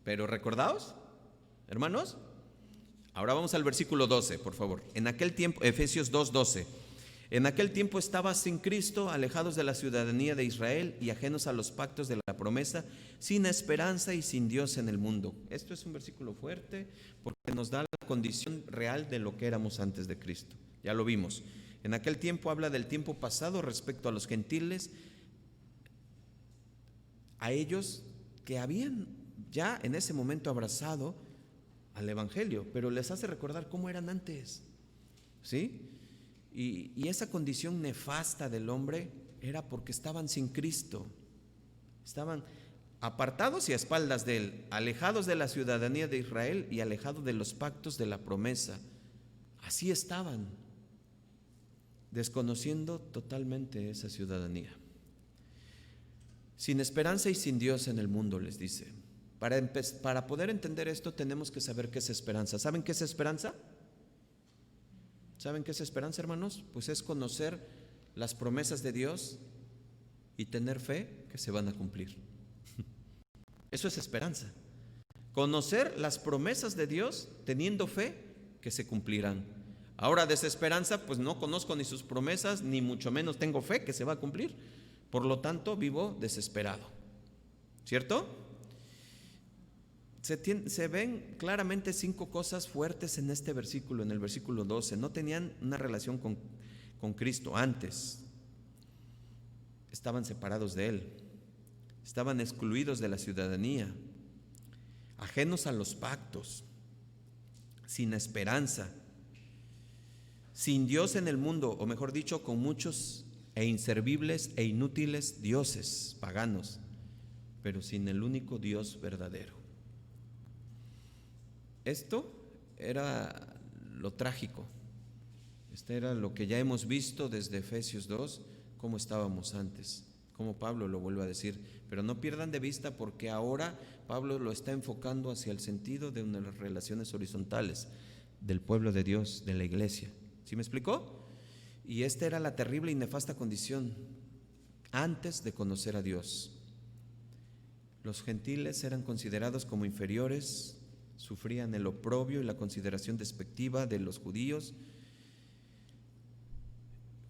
pero recordaos, hermanos. Ahora vamos al versículo 12, por favor. En aquel tiempo, Efesios 2:12. En aquel tiempo estaba sin Cristo, alejados de la ciudadanía de Israel y ajenos a los pactos de la promesa, sin esperanza y sin Dios en el mundo. Esto es un versículo fuerte porque nos da la condición real de lo que éramos antes de Cristo. Ya lo vimos. En aquel tiempo habla del tiempo pasado respecto a los gentiles, a ellos que habían ya en ese momento abrazado al Evangelio, pero les hace recordar cómo eran antes, ¿sí? Y esa condición nefasta del hombre era porque estaban sin Cristo, estaban apartados y a espaldas de Él, alejados de la ciudadanía de Israel y alejados de los pactos de la promesa. Así estaban, desconociendo totalmente esa ciudadanía. Sin esperanza y sin Dios en el mundo, les dice. Para poder entender esto tenemos que saber qué es esperanza. ¿Saben qué es esperanza? ¿Saben qué es esperanza, hermanos? Pues es conocer las promesas de Dios y tener fe que se van a cumplir. Eso es esperanza. Conocer las promesas de Dios teniendo fe que se cumplirán. Ahora, desesperanza, pues no conozco ni sus promesas, ni mucho menos tengo fe que se va a cumplir. Por lo tanto, vivo desesperado. ¿Cierto? Se ven claramente 5 cosas fuertes en este versículo, en el versículo 12. No tenían una relación con Cristo antes. Estaban separados de Él. Estaban excluidos de la ciudadanía, ajenos a los pactos, sin esperanza, sin Dios en el mundo, o mejor dicho, con muchos e inservibles e inútiles dioses paganos, pero sin el único Dios verdadero. Esto era lo trágico. Esto era lo que ya hemos visto desde Efesios 2, cómo estábamos antes, como Pablo lo vuelve a decir. Pero no pierdan de vista porque ahora Pablo lo está enfocando hacia el sentido de unas relaciones horizontales del pueblo de Dios, de la iglesia. ¿Sí me explicó? Y esta era la terrible y nefasta condición antes de conocer a Dios. Los gentiles eran considerados como inferiores, sufrían el oprobio y la consideración despectiva de los judíos,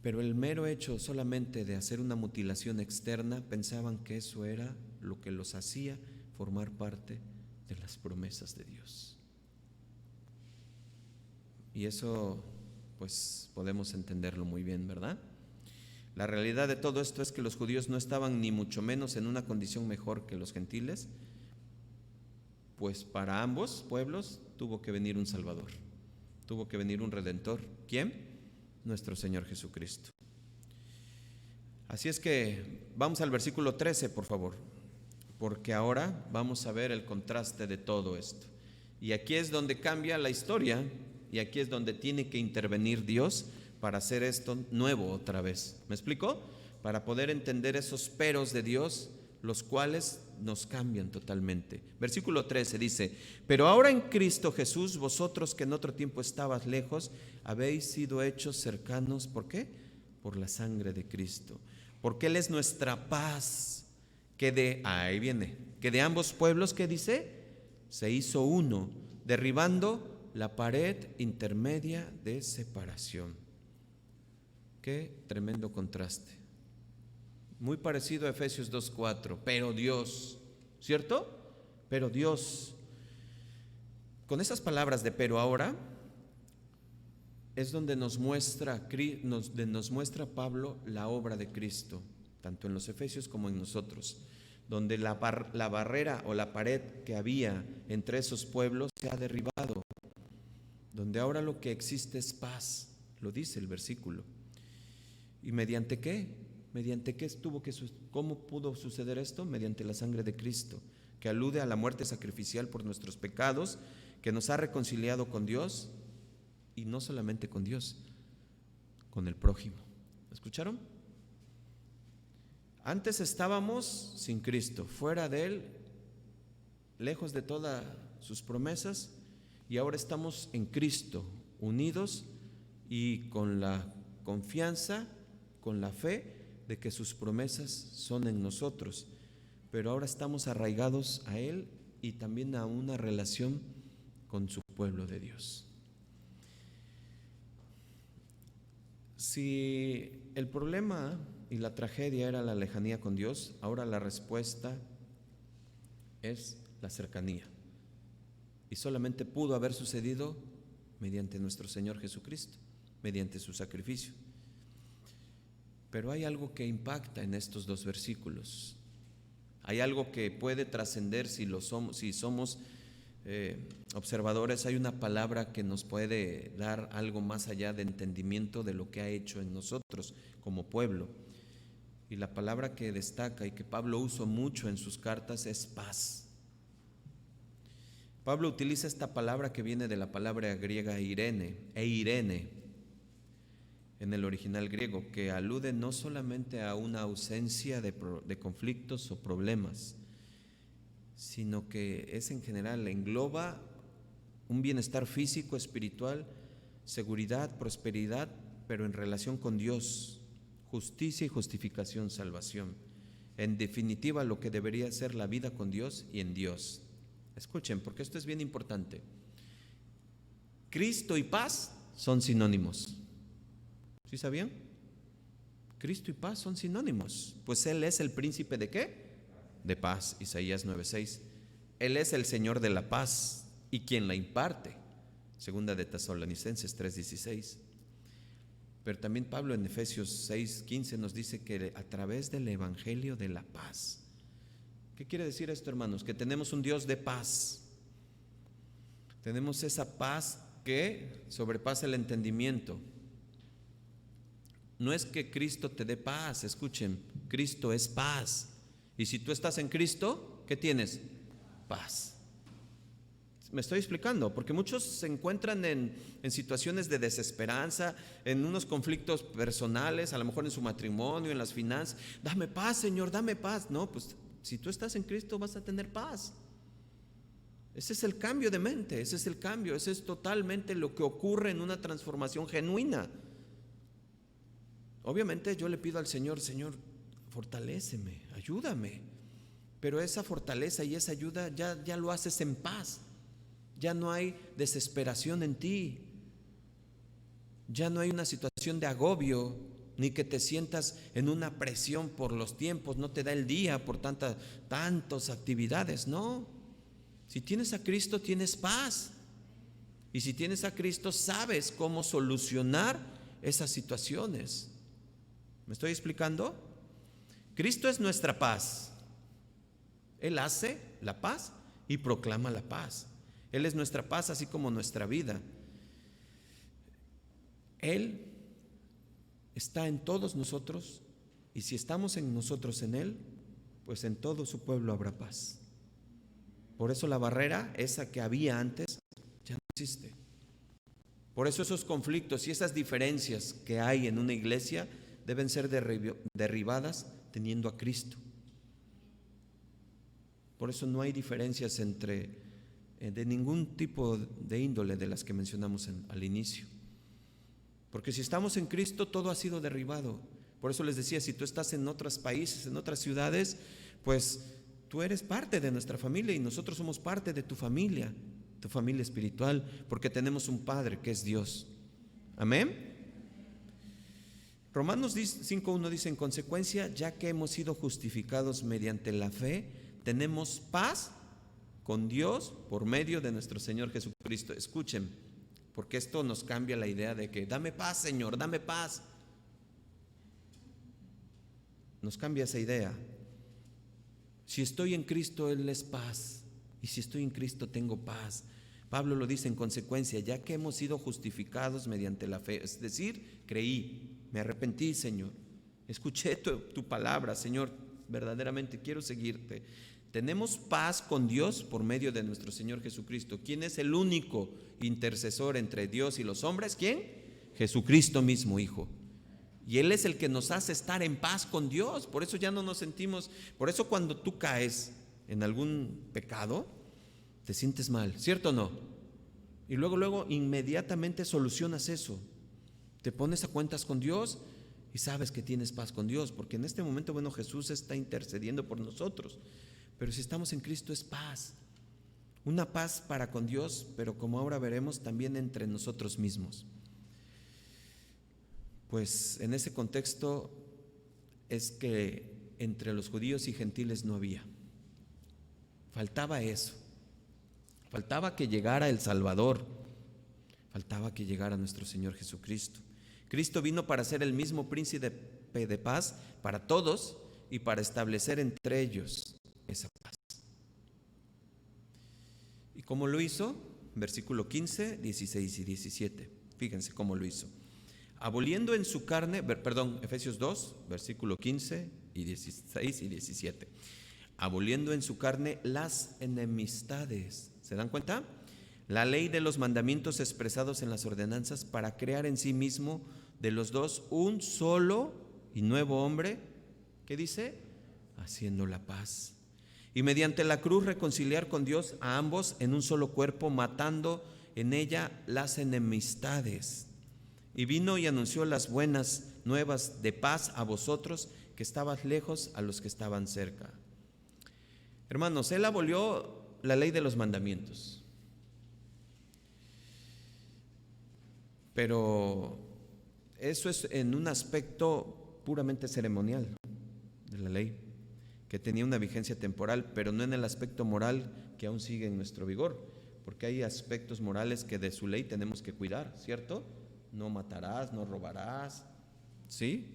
pero el mero hecho solamente de hacer una mutilación externa, pensaban que eso era lo que los hacía formar parte de las promesas de Dios. Y eso, pues, podemos entenderlo muy bien, ¿verdad? La realidad de todo esto es que los judíos no estaban ni mucho menos en una condición mejor que los gentiles, pues para ambos pueblos tuvo que venir un Salvador, tuvo que venir un Redentor. ¿Quién? Nuestro Señor Jesucristo. Así es que vamos al versículo 13, por favor, porque ahora vamos a ver el contraste de todo esto. Y aquí es donde cambia la historia, y aquí es donde tiene que intervenir Dios para hacer esto nuevo otra vez. ¿Me explico? Para poder entender esos peros de Dios, los cuales nos cambian totalmente. Versículo 13 dice: pero ahora en Cristo Jesús, vosotros que en otro tiempo estabas lejos, habéis sido hechos cercanos. ¿Por qué? Por la sangre de Cristo. Porque Él es nuestra paz, ahí viene, que de ambos pueblos, ¿qué dice? Se hizo uno, derribando la pared intermedia de separación. Qué tremendo contraste. Muy parecido a Efesios 2:4, pero Dios, ¿cierto? Pero Dios. Con esas palabras de pero ahora es donde nos muestra Pablo la obra de Cristo, tanto en los Efesios como en nosotros, donde la barrera o la pared que había entre esos pueblos se ha derribado, donde ahora lo que existe es paz, lo dice el versículo. ¿Y mediante qué? ¿Mediante qué cómo pudo suceder esto? Mediante la sangre de Cristo, que alude a la muerte sacrificial por nuestros pecados, que nos ha reconciliado con Dios, y no solamente con Dios, con el prójimo. ¿Escucharon? Antes estábamos sin Cristo, fuera de Él, lejos de todas sus promesas, y ahora estamos en Cristo, unidos y con la confianza, con la fe de que sus promesas son en nosotros. pero ahora estamos arraigados a Él y también a una relación con su pueblo de Dios. Si el problema y la tragedia era la lejanía con Dios, ahora la respuesta es la cercanía. Y solamente pudo haber sucedido mediante nuestro Señor Jesucristo, mediante su sacrificio. Pero hay algo que impacta en estos dos versículos. Hay algo que puede trascender si somos observadores. Hay una palabra que nos puede dar algo más allá de entendimiento de lo que ha hecho en nosotros como pueblo. Y la palabra que destaca y que Pablo usó mucho en sus cartas es paz. Pablo utiliza esta palabra que viene de la palabra griega eirene en el original griego, que alude no solamente a una ausencia de conflictos o problemas, sino que es en general, engloba un bienestar físico, espiritual, seguridad, prosperidad, pero en relación con Dios, justicia y justificación, salvación. En definitiva, lo que debería ser la vida con Dios y en Dios. Escuchen, porque esto es bien importante. Cristo y paz son sinónimos. ¿Sí sabían? Cristo y paz son sinónimos. Pues Él es el príncipe ¿de qué? De paz, Isaías 9:6. Él es el Señor de la paz y quien la imparte, segunda de Tesalonicenses 3:16. Pero también Pablo en Efesios 6:15 nos dice que a través del evangelio de la paz. ¿Qué quiere decir esto, hermanos? Que tenemos un Dios de paz. Tenemos esa paz que sobrepasa el entendimiento. No es que Cristo te dé paz, escuchen, Cristo es paz. Y si tú estás en Cristo, ¿qué tienes? Paz. Me estoy explicando, porque muchos se encuentran en situaciones de desesperanza, en unos conflictos personales, a lo mejor en su matrimonio, en las finanzas. Dame paz, Señor, dame paz. No, pues si tú estás en Cristo vas a tener paz. Ese es el cambio de mente, ese es el cambio, ese es totalmente lo que ocurre en una transformación genuina. Obviamente yo le pido al Señor, Señor, fortaléceme, ayúdame. Pero esa fortaleza y esa ayuda ya lo haces en paz. Ya no hay desesperación en ti. Ya no hay una situación de agobio, ni que te sientas en una presión por los tiempos, no te da el día por tantas actividades, no. Si tienes a Cristo tienes paz. Y si tienes a Cristo sabes cómo solucionar esas situaciones. ¿Me estoy explicando? Cristo es nuestra paz. Él hace la paz y proclama la paz. Él es nuestra paz así como nuestra vida. Él está en todos nosotros y si estamos en nosotros en Él, pues en todo su pueblo habrá paz. Por eso la barrera, esa que había antes, ya no existe. Por eso esos conflictos y esas diferencias que hay en una iglesia deben ser derribadas teniendo a Cristo. Por eso no hay diferencias de ningún tipo de índole de las que mencionamos al inicio. Porque si estamos en Cristo, todo ha sido derribado. Por eso les decía, si tú estás en otros países, en otras ciudades, pues tú eres parte de nuestra familia y nosotros somos parte de tu familia espiritual, porque tenemos un Padre que es Dios. Amén. Romanos 5:1 dice, en consecuencia, ya que hemos sido justificados mediante la fe, tenemos paz con Dios por medio de nuestro Señor Jesucristo. Escuchen, porque esto nos cambia la idea de que dame paz, Señor, dame paz. Nos cambia esa idea. Si estoy en Cristo, Él es paz. Y si estoy en Cristo, tengo paz. Pablo lo dice en consecuencia, ya que hemos sido justificados mediante la fe. Es decir, creí, me arrepentí, Señor. Escuché tu palabra, Señor, verdaderamente quiero seguirte. Tenemos paz con Dios por medio de nuestro Señor Jesucristo. ¿Quién es el único intercesor entre Dios y los hombres? ¿Quién? Jesucristo mismo, Hijo. Y Él es el que nos hace estar en paz con Dios. Por eso ya no nos sentimos, por eso cuando tú caes en algún pecado, te sientes mal, ¿cierto o no? Y luego inmediatamente solucionas eso. Te pones a cuentas con Dios y sabes que tienes paz con Dios, porque en este momento, bueno, Jesús está intercediendo por nosotros, pero si estamos en Cristo es paz, una paz para con Dios, pero como ahora veremos, también entre nosotros mismos. Pues en ese contexto es que entre los judíos y gentiles no había. Faltaba eso. Faltaba que llegara el Salvador. Faltaba que llegara nuestro Señor Jesucristo. Cristo vino para ser el mismo príncipe de paz para todos y para establecer entre ellos esa paz. ¿Y cómo lo hizo? Versículo 15, 16 y 17. Fíjense cómo lo hizo. Aboliendo en su carne, Efesios 2, versículo 15 y 16 y 17. Aboliendo en su carne las enemistades. ¿Se dan cuenta? La ley de los mandamientos expresados en las ordenanzas para crear en sí mismo de los dos un solo y nuevo hombre. ¿Qué dice? Haciendo la paz. Y mediante la cruz reconciliar con Dios a ambos en un solo cuerpo, matando en ella las enemistades. Y vino y anunció las buenas nuevas de paz a vosotros que estabas lejos, a los que estaban cerca. Hermanos, Él abolió la ley de los mandamientos. Pero eso es en un aspecto puramente ceremonial de la ley, que tenía una vigencia temporal, pero no en el aspecto moral que aún sigue en nuestro vigor, porque hay aspectos morales que de su ley tenemos que cuidar, ¿cierto? No matarás, no robarás, ¿sí?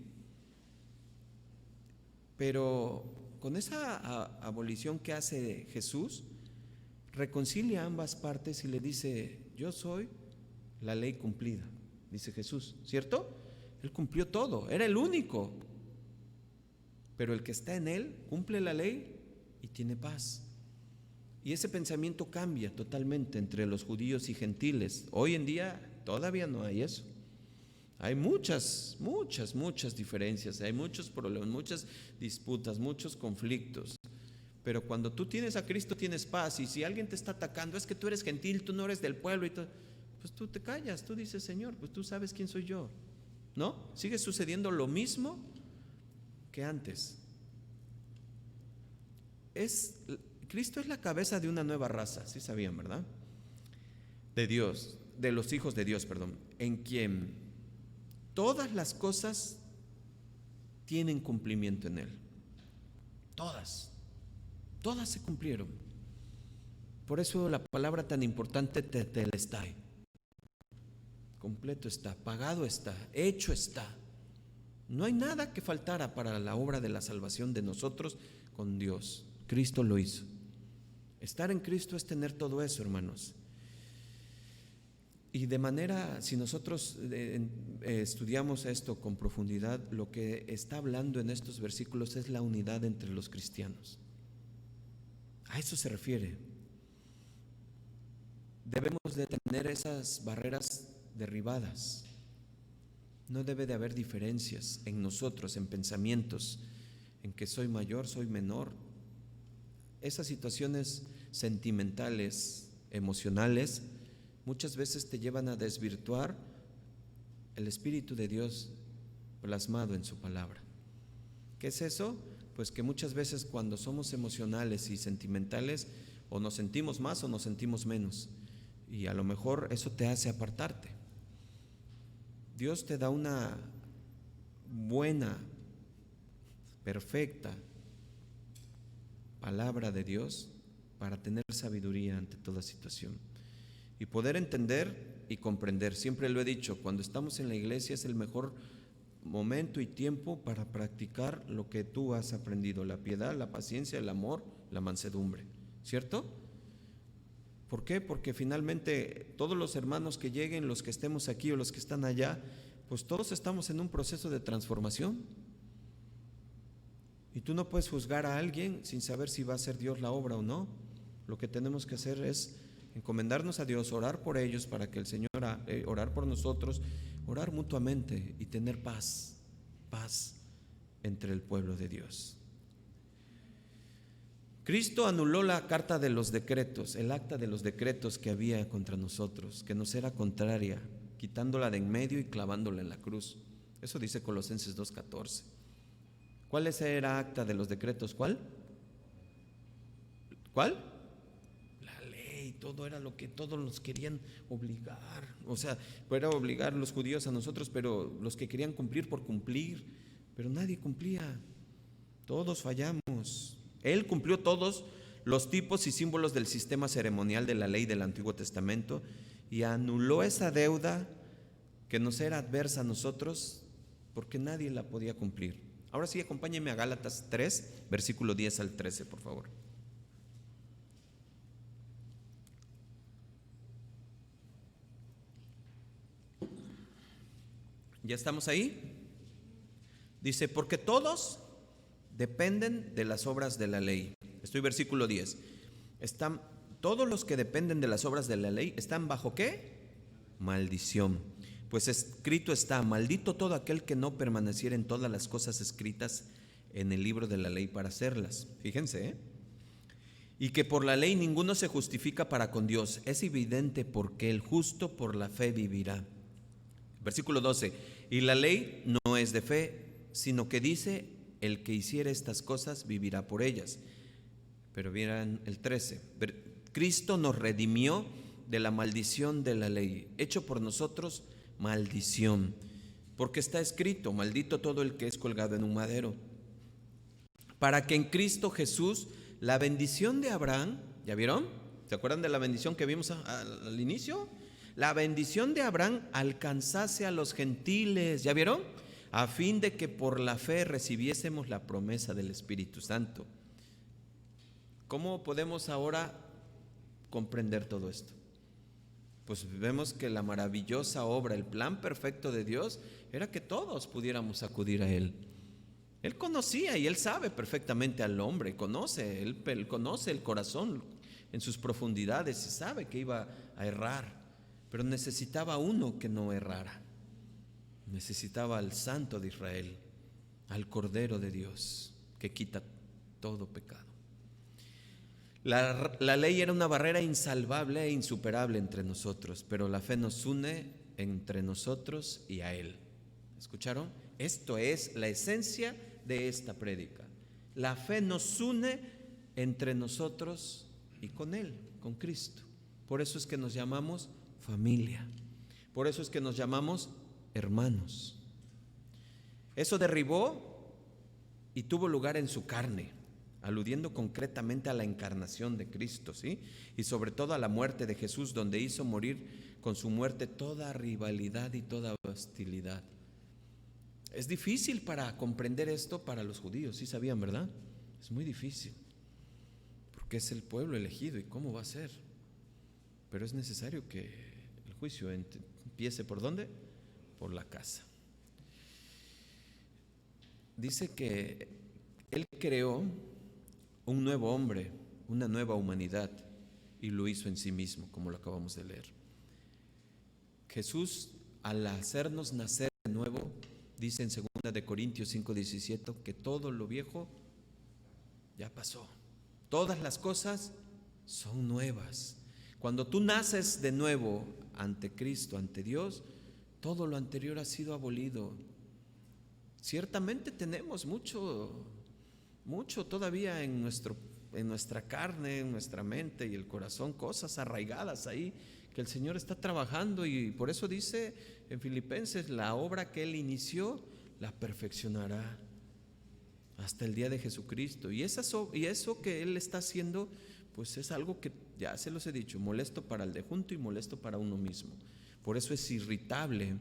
Pero con esa abolición que hace Jesús, reconcilia ambas partes y le dice: yo soy la ley cumplida, dice Jesús, ¿cierto? Él cumplió todo, era el único, pero el que está en Él cumple la ley y tiene paz. Y ese pensamiento cambia totalmente entre los judíos y gentiles. Hoy en día todavía no hay eso. Hay muchas diferencias, hay muchos problemas, muchas disputas, muchos conflictos. Pero cuando tú tienes a Cristo tienes paz. Y si alguien te está atacando, es que tú eres gentil, tú no eres del pueblo y todo, pues tú te callas, tú dices: Señor, pues tú sabes quién soy yo, ¿no? Sigue sucediendo lo mismo que antes. Cristo es la cabeza de una nueva raza, ¿sí sabían, verdad? De Dios, de los hijos de Dios, en quien todas las cosas tienen cumplimiento en Él. Todas se cumplieron. Por eso la palabra tan importante, tetelestai. Completo está, pagado está, hecho está. No hay nada que faltara para la obra de la salvación de nosotros con Dios. Cristo lo hizo. Estar en Cristo es tener todo eso, hermanos. Y de manera, si nosotros estudiamos esto con profundidad, lo que está hablando en estos versículos es la unidad entre los cristianos. A eso se refiere. Debemos de tener esas barreras derribadas. No debe de haber diferencias en nosotros, en pensamientos, en que soy mayor, soy menor. Esas situaciones sentimentales, emocionales, muchas veces te llevan a desvirtuar el Espíritu de Dios plasmado en su palabra. ¿Qué es eso? Pues que muchas veces cuando somos emocionales y sentimentales, o nos sentimos más o nos sentimos menos, y a lo mejor eso te hace apartarte. Dios te da una buena, perfecta palabra de Dios para tener sabiduría ante toda situación y poder entender y comprender. Siempre lo he dicho, cuando estamos en la iglesia es el mejor momento y tiempo para practicar lo que tú has aprendido: la piedad, la paciencia, el amor, la mansedumbre, ¿cierto? ¿Por qué? Porque finalmente todos los hermanos que lleguen, los que estemos aquí o los que están allá, pues todos estamos en un proceso de transformación. Y tú no puedes juzgar a alguien sin saber si va a hacer Dios la obra o no. Lo que tenemos que hacer es encomendarnos a Dios, orar por ellos para que el Señor, orar por nosotros, orar mutuamente y tener paz entre el pueblo de Dios. Cristo anuló la carta de los decretos, el acta de los decretos que había contra nosotros, que nos era contraria, quitándola de en medio y clavándola en la cruz. Eso dice Colosenses 2:14. ¿Cuál era acta de los decretos? ¿Cuál? La ley. Todo era lo que todos nos querían obligar. O sea, era obligar los judíos a nosotros, pero los que querían cumplir por cumplir. Pero nadie cumplía. Todos fallamos. Él cumplió todos los tipos y símbolos del sistema ceremonial de la ley del Antiguo Testamento y anuló esa deuda que nos era adversa a nosotros porque nadie la podía cumplir. Ahora sí, acompáñenme a Gálatas 3, versículo 10 al 13, por favor. ¿Ya estamos ahí? Dice, porque todos dependen de las obras de la ley. Estoy versículo 10. Todos los que dependen de las obras de la ley están bajo ¿qué? Maldición. Pues escrito está, maldito todo aquel que no permaneciera en todas las cosas escritas en el libro de la ley para hacerlas. Fíjense, y que por la ley ninguno se justifica para con Dios. Es evidente porque el justo por la fe vivirá. Versículo 12. Y la ley no es de fe, sino que dice, el que hiciere estas cosas vivirá por ellas. Pero miren el 13. Cristo nos redimió de la maldición de la ley, hecho por nosotros maldición, porque está escrito, maldito todo el que es colgado en un madero, para que en Cristo Jesús la bendición de Abraham, ¿ya vieron? ¿Se acuerdan de la bendición que vimos al inicio? La bendición de Abraham alcanzase a los gentiles, ¿ya vieron? A fin de que por la fe recibiésemos la promesa del Espíritu Santo. ¿Cómo podemos ahora comprender todo esto? Pues vemos que la maravillosa obra, el plan perfecto de Dios era que todos pudiéramos acudir a Él. Él conocía y Él sabe perfectamente al hombre, Él conoce el corazón en sus profundidades y sabe que iba a errar, pero necesitaba uno que no errara. Necesitaba al Santo de Israel, al Cordero de Dios, que quita todo pecado. La ley era una barrera insalvable e insuperable entre nosotros, pero la fe nos une entre nosotros y a Él. ¿Escucharon? Esto es la esencia de esta prédica. La fe nos une entre nosotros y con Él, con Cristo. Por eso es que nos llamamos familia. Por eso es que nos llamamos hermanos. Eso derribó y tuvo lugar en su carne, aludiendo concretamente a la encarnación de Cristo, ¿sí? Y sobre todo a la muerte de Jesús, donde hizo morir con su muerte toda rivalidad y toda hostilidad. Es difícil para comprender esto para los judíos, ¿sí sabían, verdad? Es muy difícil, porque es el pueblo elegido y cómo va a ser. Pero es necesario que el juicio empiece ¿por dónde? Por la casa. Dice que Él creó un nuevo hombre, una nueva humanidad, y lo hizo en sí mismo, como lo acabamos de leer. Jesús, al hacernos nacer de nuevo, dice en 2 Corintios 5:17 que todo lo viejo ya pasó, todas las cosas son nuevas. Cuando tú naces de nuevo ante Cristo, ante Dios, todo lo anterior ha sido abolido. Ciertamente tenemos mucho todavía en nuestra carne, en nuestra mente y el corazón, cosas arraigadas ahí que el Señor está trabajando, y por eso dice en Filipenses, la obra que Él inició la perfeccionará hasta el día de Jesucristo. Y eso que Él está haciendo, pues es algo que ya se los he dicho, molesto para el de junto y molesto para uno mismo. Por eso es irritable.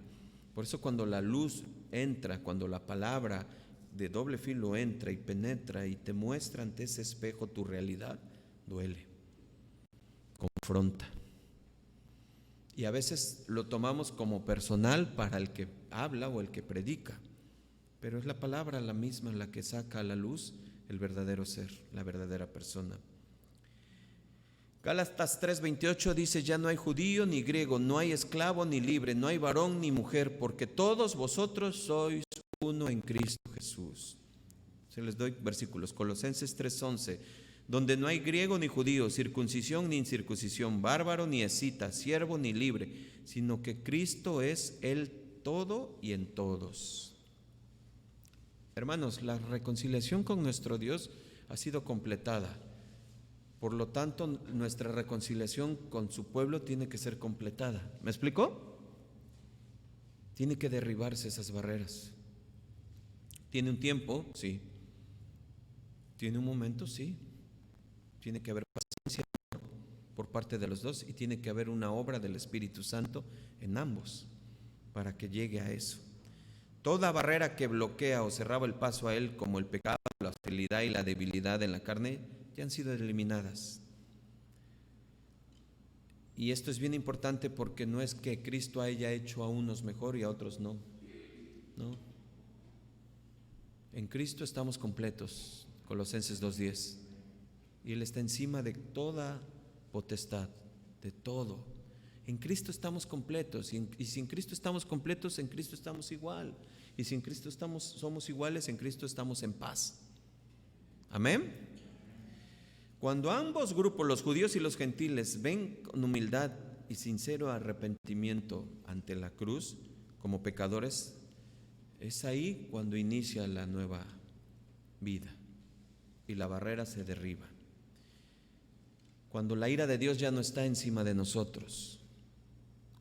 Por eso cuando la luz entra, cuando la palabra de doble filo entra y penetra y te muestra ante ese espejo tu realidad, duele, confronta. Y a veces lo tomamos como personal para el que habla o el que predica, pero es la palabra la misma la que saca a la luz el verdadero ser, la verdadera persona. Gálatas 3:28 dice, ya no hay judío ni griego, no hay esclavo ni libre, no hay varón ni mujer, porque todos vosotros sois uno en Cristo Jesús. Se les doy versículos. Colosenses 3:11, donde no hay griego ni judío, circuncisión ni incircuncisión, bárbaro ni escita, siervo ni libre, sino que Cristo es el todo y en todos. Hermanos, la reconciliación con nuestro Dios ha sido completada. Por lo tanto, nuestra reconciliación con su pueblo tiene que ser completada. ¿Me explicó? Tiene que derribarse esas barreras. ¿Tiene un tiempo? Sí. ¿Tiene un momento? Sí. Tiene que haber paciencia por parte de los dos y tiene que haber una obra del Espíritu Santo en ambos para que llegue a eso. Toda barrera que bloquea o cerraba el paso a Él, como el pecado, la hostilidad y la debilidad en la carne, ya han sido eliminadas. Y esto es bien importante porque no es que Cristo haya hecho a unos mejor y a otros no. No. En Cristo estamos completos, Colosenses 2:10. Y Él está encima de toda potestad, de todo. En Cristo estamos completos, y si en Cristo estamos completos, en Cristo estamos igual. Y si en Cristo somos iguales, en Cristo estamos en paz. Amén. Cuando ambos grupos, los judíos y los gentiles, ven con humildad y sincero arrepentimiento ante la cruz como pecadores, es ahí cuando inicia la nueva vida y la barrera se derriba. Cuando la ira de Dios ya no está encima de nosotros,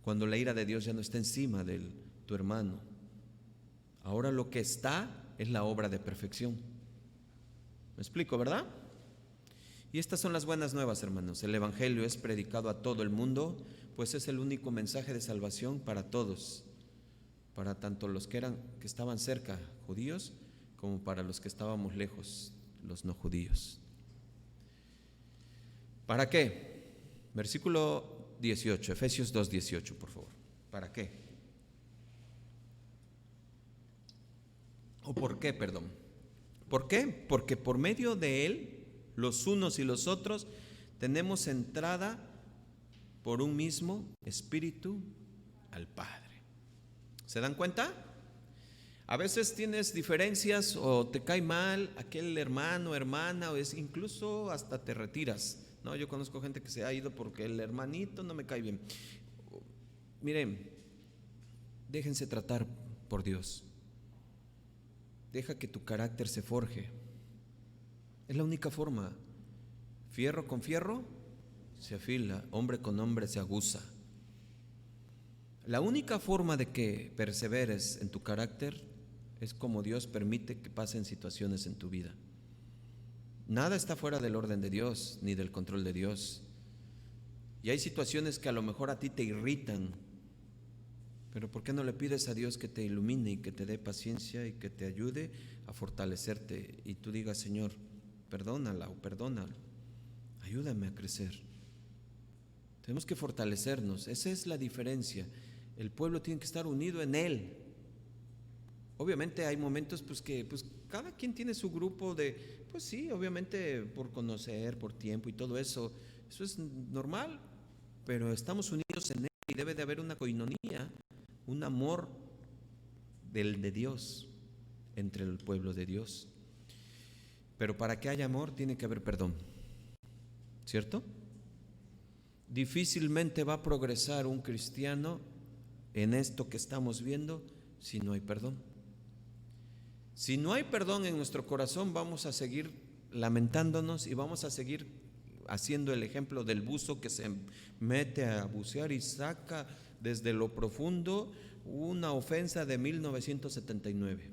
cuando la ira de Dios ya no está encima de tu hermano, ahora lo que está es la obra de perfección. ¿Me explico, verdad? Y estas son las buenas nuevas, hermanos. El Evangelio es predicado a todo el mundo, pues es el único mensaje de salvación para todos, para tanto los que estaban cerca, judíos, como para los que estábamos lejos, los no judíos. ¿Para qué? Versículo 18, Efesios 2:18, por favor. ¿Para qué? ¿O por qué, perdón? ¿Por qué? Porque por medio de Él, los unos y los otros, tenemos entrada por un mismo Espíritu al Padre. ¿Se dan cuenta? A veces tienes diferencias o te cae mal aquel hermano, hermana, o incluso hasta te retiras. No, yo conozco gente que se ha ido porque el hermanito no me cae bien. Miren, déjense tratar por Dios. Deja que tu carácter se forje. Es la única forma. Fierro con fierro se afila, hombre con hombre se aguza. La única forma de que perseveres en tu carácter es como Dios permite que pasen situaciones en tu vida. Nada está fuera del orden de Dios ni del control de Dios. Y hay situaciones que a lo mejor a ti te irritan, pero ¿por qué no le pides a Dios que te ilumine y que te dé paciencia y que te ayude a fortalecerte? Y tú digas, Señor, perdónala o perdónalo, ayúdame a crecer. Tenemos que fortalecernos, esa es la diferencia. El pueblo tiene que estar unido en Él. Obviamente hay momentos que cada quien tiene su grupo de, pues sí, obviamente por conocer, por tiempo y todo eso, eso es normal, pero estamos unidos en Él y debe de haber una coinonía, un amor de Dios entre el pueblo de Dios. Pero para que haya amor tiene que haber perdón, ¿cierto? Difícilmente va a progresar un cristiano en esto que estamos viendo si no hay perdón. Si no hay perdón en nuestro corazón, vamos a seguir lamentándonos y vamos a seguir haciendo el ejemplo del buzo que se mete a bucear y saca desde lo profundo una ofensa de 1979.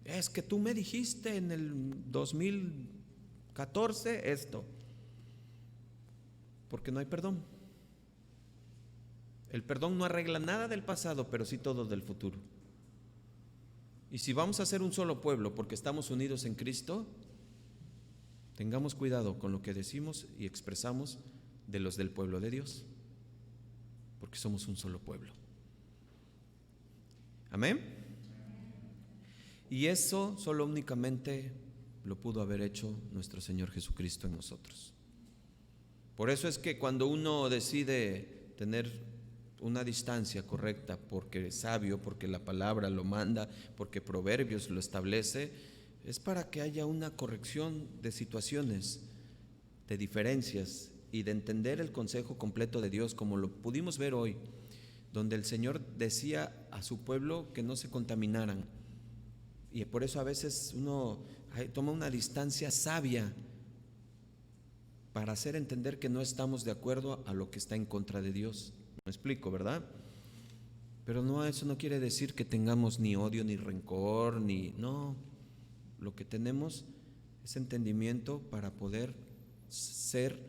Es que tú me dijiste en el 2014 esto, porque no hay perdón. El perdón no arregla nada del pasado, pero sí todo del futuro. Y si vamos a ser un solo pueblo porque estamos unidos en Cristo, tengamos cuidado con lo que decimos y expresamos de los del pueblo de Dios, porque somos un solo pueblo. Amén. Y eso solo únicamente lo pudo haber hecho nuestro Señor Jesucristo en nosotros. Por eso es que cuando uno decide tener una distancia correcta, porque es sabio, porque la palabra lo manda, porque Proverbios lo establece, es para que haya una corrección de situaciones, de diferencias y de entender el consejo completo de Dios, como lo pudimos ver hoy, donde el Señor decía a su pueblo que no se contaminaran, Y por eso a veces uno toma una distancia sabia para hacer entender que no estamos de acuerdo a lo que está en contra de Dios. ¿Me explico, verdad? Pero no, eso no quiere decir que tengamos ni odio, ni rencor, no. Lo que tenemos es entendimiento para poder ser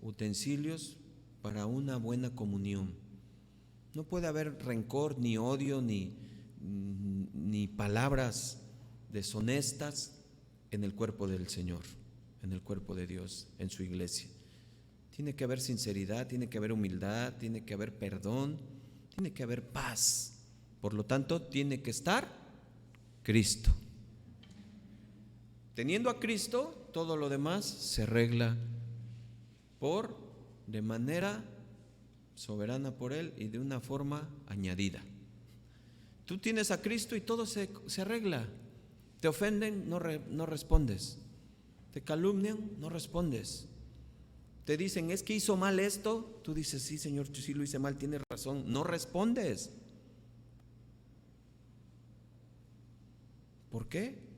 utensilios para una buena comunión. No puede haber rencor, ni odio, ni palabras deshonestas en el cuerpo del Señor, en el cuerpo de Dios, en su iglesia. Tiene que haber sinceridad, tiene que haber humildad, tiene que haber perdón, tiene que haber paz. Por lo tanto, tiene que estar Cristo. Teniendo a Cristo, todo lo demás se arregla de manera soberana por Él y de una forma añadida. Tú tienes a Cristo y todo se arregla. Te ofenden, no respondes. Te calumnian, no respondes. Te dicen, es que hizo mal esto. Tú dices, sí, Señor, yo sí lo hice mal, tienes razón. No respondes. ¿Por qué?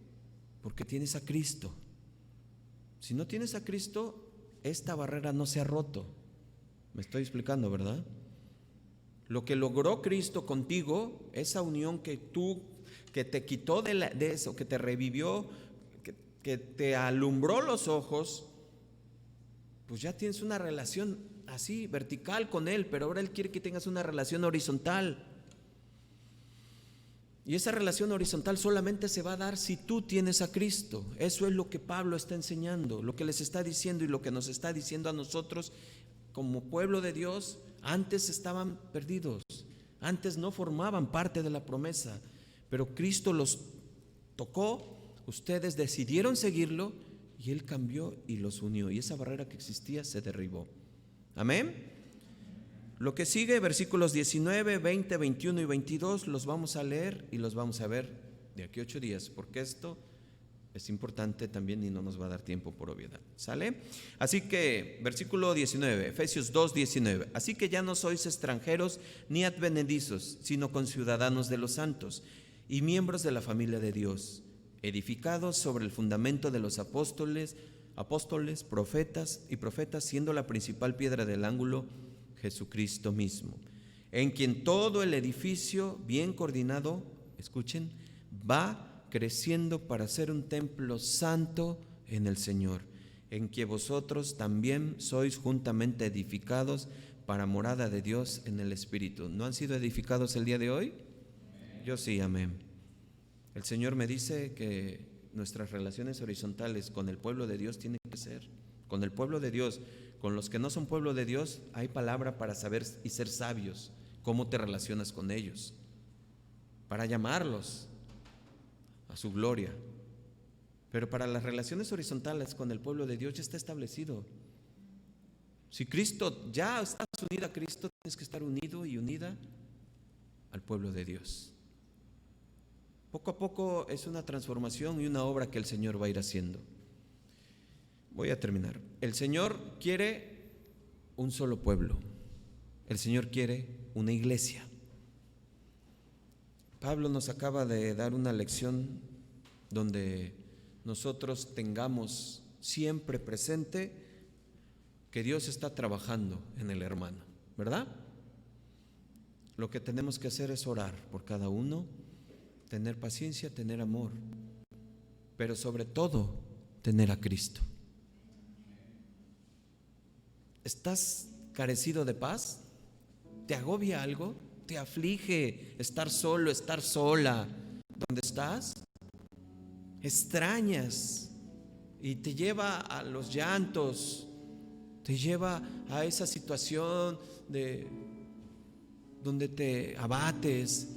Porque tienes a Cristo. Si no tienes a Cristo, esta barrera no se ha roto. Me estoy explicando, ¿verdad? Lo que logró Cristo contigo, esa unión que te quitó de eso, que te revivió, que te alumbró los ojos, pues ya tienes una relación así, vertical con Él, pero ahora Él quiere que tengas una relación horizontal. Y esa relación horizontal solamente se va a dar si tú tienes a Cristo. Eso es lo que Pablo está enseñando, lo que les está diciendo y lo que nos está diciendo a nosotros como pueblo de Dios. Antes estaban perdidos, antes no formaban parte de la promesa, pero Cristo los tocó, ustedes decidieron seguirlo y Él cambió y los unió, y esa barrera que existía se derribó. Amén. Lo que sigue, versículos 19, 20, 21 y 22, los vamos a leer y los vamos a ver de aquí a 8 días, porque esto es importante también y no nos va a dar tiempo por obviedad. ¿Sale? Así que, versículo 19, Efesios 2, 19. Así que ya no sois extranjeros ni advenedizos, sino conciudadanos de los santos y miembros de la familia de Dios, edificados sobre el fundamento de los apóstoles, profetas, siendo la principal piedra del ángulo Jesucristo mismo, en quien todo el edificio bien coordinado, escuchen, va creciendo para ser un templo santo en el Señor, en que vosotros también sois juntamente edificados para morada de Dios en el Espíritu. ¿No han sido edificados el día de hoy? Yo sí, amén. El Señor me dice que nuestras relaciones horizontales con el pueblo de Dios tienen que ser, con el pueblo de Dios. Con los que no son pueblo de Dios hay palabra para saber y ser sabios, cómo te relacionas con ellos, para llamarlos a su gloria. Pero para las relaciones horizontales con el pueblo de Dios ya está establecido. Si Cristo, ya estás unida a Cristo, tienes que estar unido y unida al pueblo de Dios. Poco a poco es una transformación y una obra que el Señor va a ir haciendo. Voy a terminar. El Señor quiere un solo pueblo. El Señor quiere una iglesia. Pablo nos acaba de dar una lección donde nosotros tengamos siempre presente que Dios está trabajando en el hermano, ¿verdad? Lo que tenemos que hacer es orar por cada uno, tener paciencia, tener amor, pero sobre todo tener a Cristo. ¿Estás carecido de paz? ¿Te agobia algo? ¿Te aflige estar solo, estar sola? ¿Dónde estás? Extrañas y te lleva a los llantos, te lleva a esa situación donde te abates.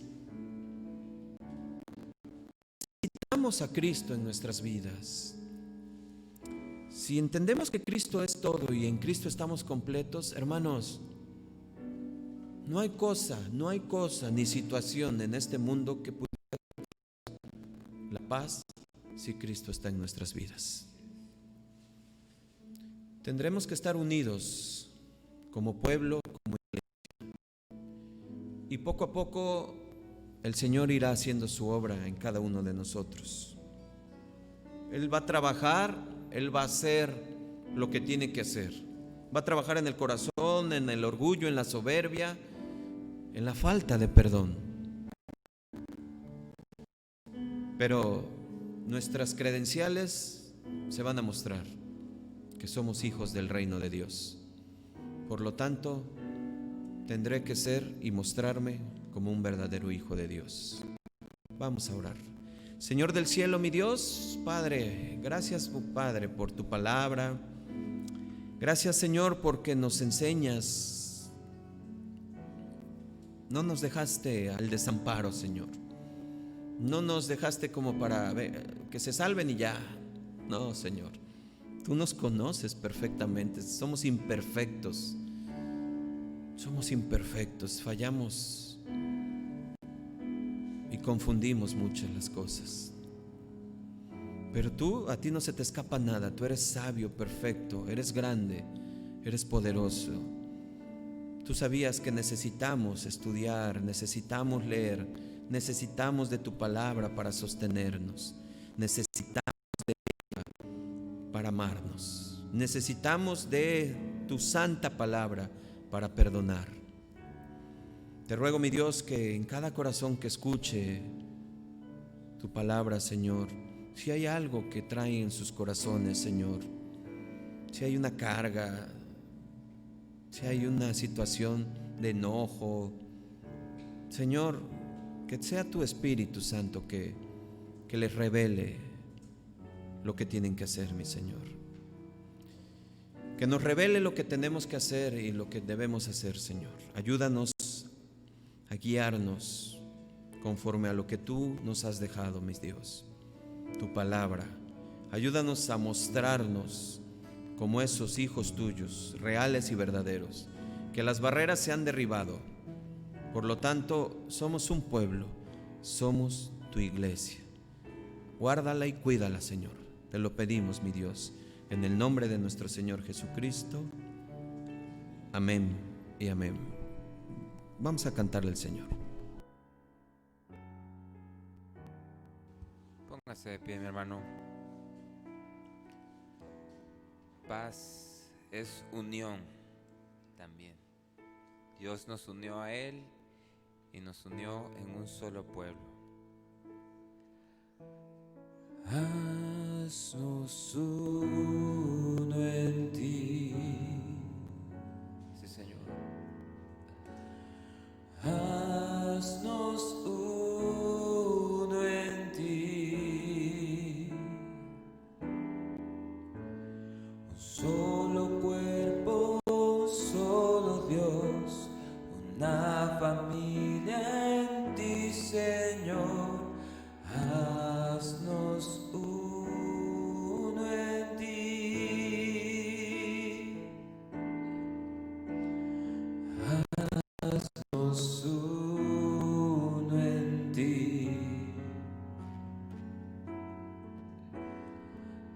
Necesitamos a Cristo en nuestras vidas. Si entendemos que Cristo es todo y en Cristo estamos completos, hermanos, no hay cosa ni situación en este mundo que pueda la paz si Cristo está en nuestras vidas. Tendremos que estar unidos como pueblo, como iglesia. Y poco a poco el Señor irá haciendo su obra en cada uno de nosotros. Él va a trabajar, Él va a hacer lo que tiene que hacer. Va a trabajar en el corazón, en el orgullo, en la soberbia, en la falta de perdón. Pero nuestras credenciales se van a mostrar que somos hijos del reino de Dios. Por lo tanto, tendré que ser y mostrarme como un verdadero hijo de Dios. Vamos a orar. Señor del cielo, mi Dios, Padre, gracias, Padre, por tu palabra. Gracias, Señor, porque nos enseñas. No nos dejaste al desamparo, Señor. No nos dejaste como para que se salven y ya. No, Señor. Tú nos conoces perfectamente. Somos imperfectos. Somos imperfectos. Fallamos y confundimos muchas las cosas. Pero tú, a ti no se te escapa nada. Tú eres sabio, perfecto. Eres grande. Eres poderoso. Tú sabías que necesitamos estudiar, necesitamos leer, necesitamos de tu palabra para sostenernos, necesitamos de ella para amarnos, necesitamos de tu santa palabra para perdonar. Te ruego, mi Dios, que en cada corazón que escuche tu palabra, Señor, si hay algo que trae en sus corazones, Señor, si hay una carga, si hay una situación de enojo, Señor, que sea tu Espíritu Santo que les revele lo que tienen que hacer, mi Señor. Que nos revele lo que tenemos que hacer y lo que debemos hacer, Señor. Ayúdanos a guiarnos conforme a lo que tú nos has dejado, mi Dios, tu palabra. Ayúdanos a mostrarnos como esos hijos tuyos, reales y verdaderos, que las barreras se han derribado. Por lo tanto, somos un pueblo, somos tu iglesia. Guárdala y cuídala, Señor. Te lo pedimos, mi Dios, en el nombre de nuestro Señor Jesucristo. Amén y amén. Vamos a cantarle al Señor. Póngase de pie, mi hermano. Paz es unión también. Dios nos unió a Él y nos unió en un solo pueblo. Haznos uno en ti. Sí, Señor. Haznos uno en ti. Un solo cuerpo, solo Dios, una familia en ti, Señor. Haznos uno en ti. Haznos uno en ti.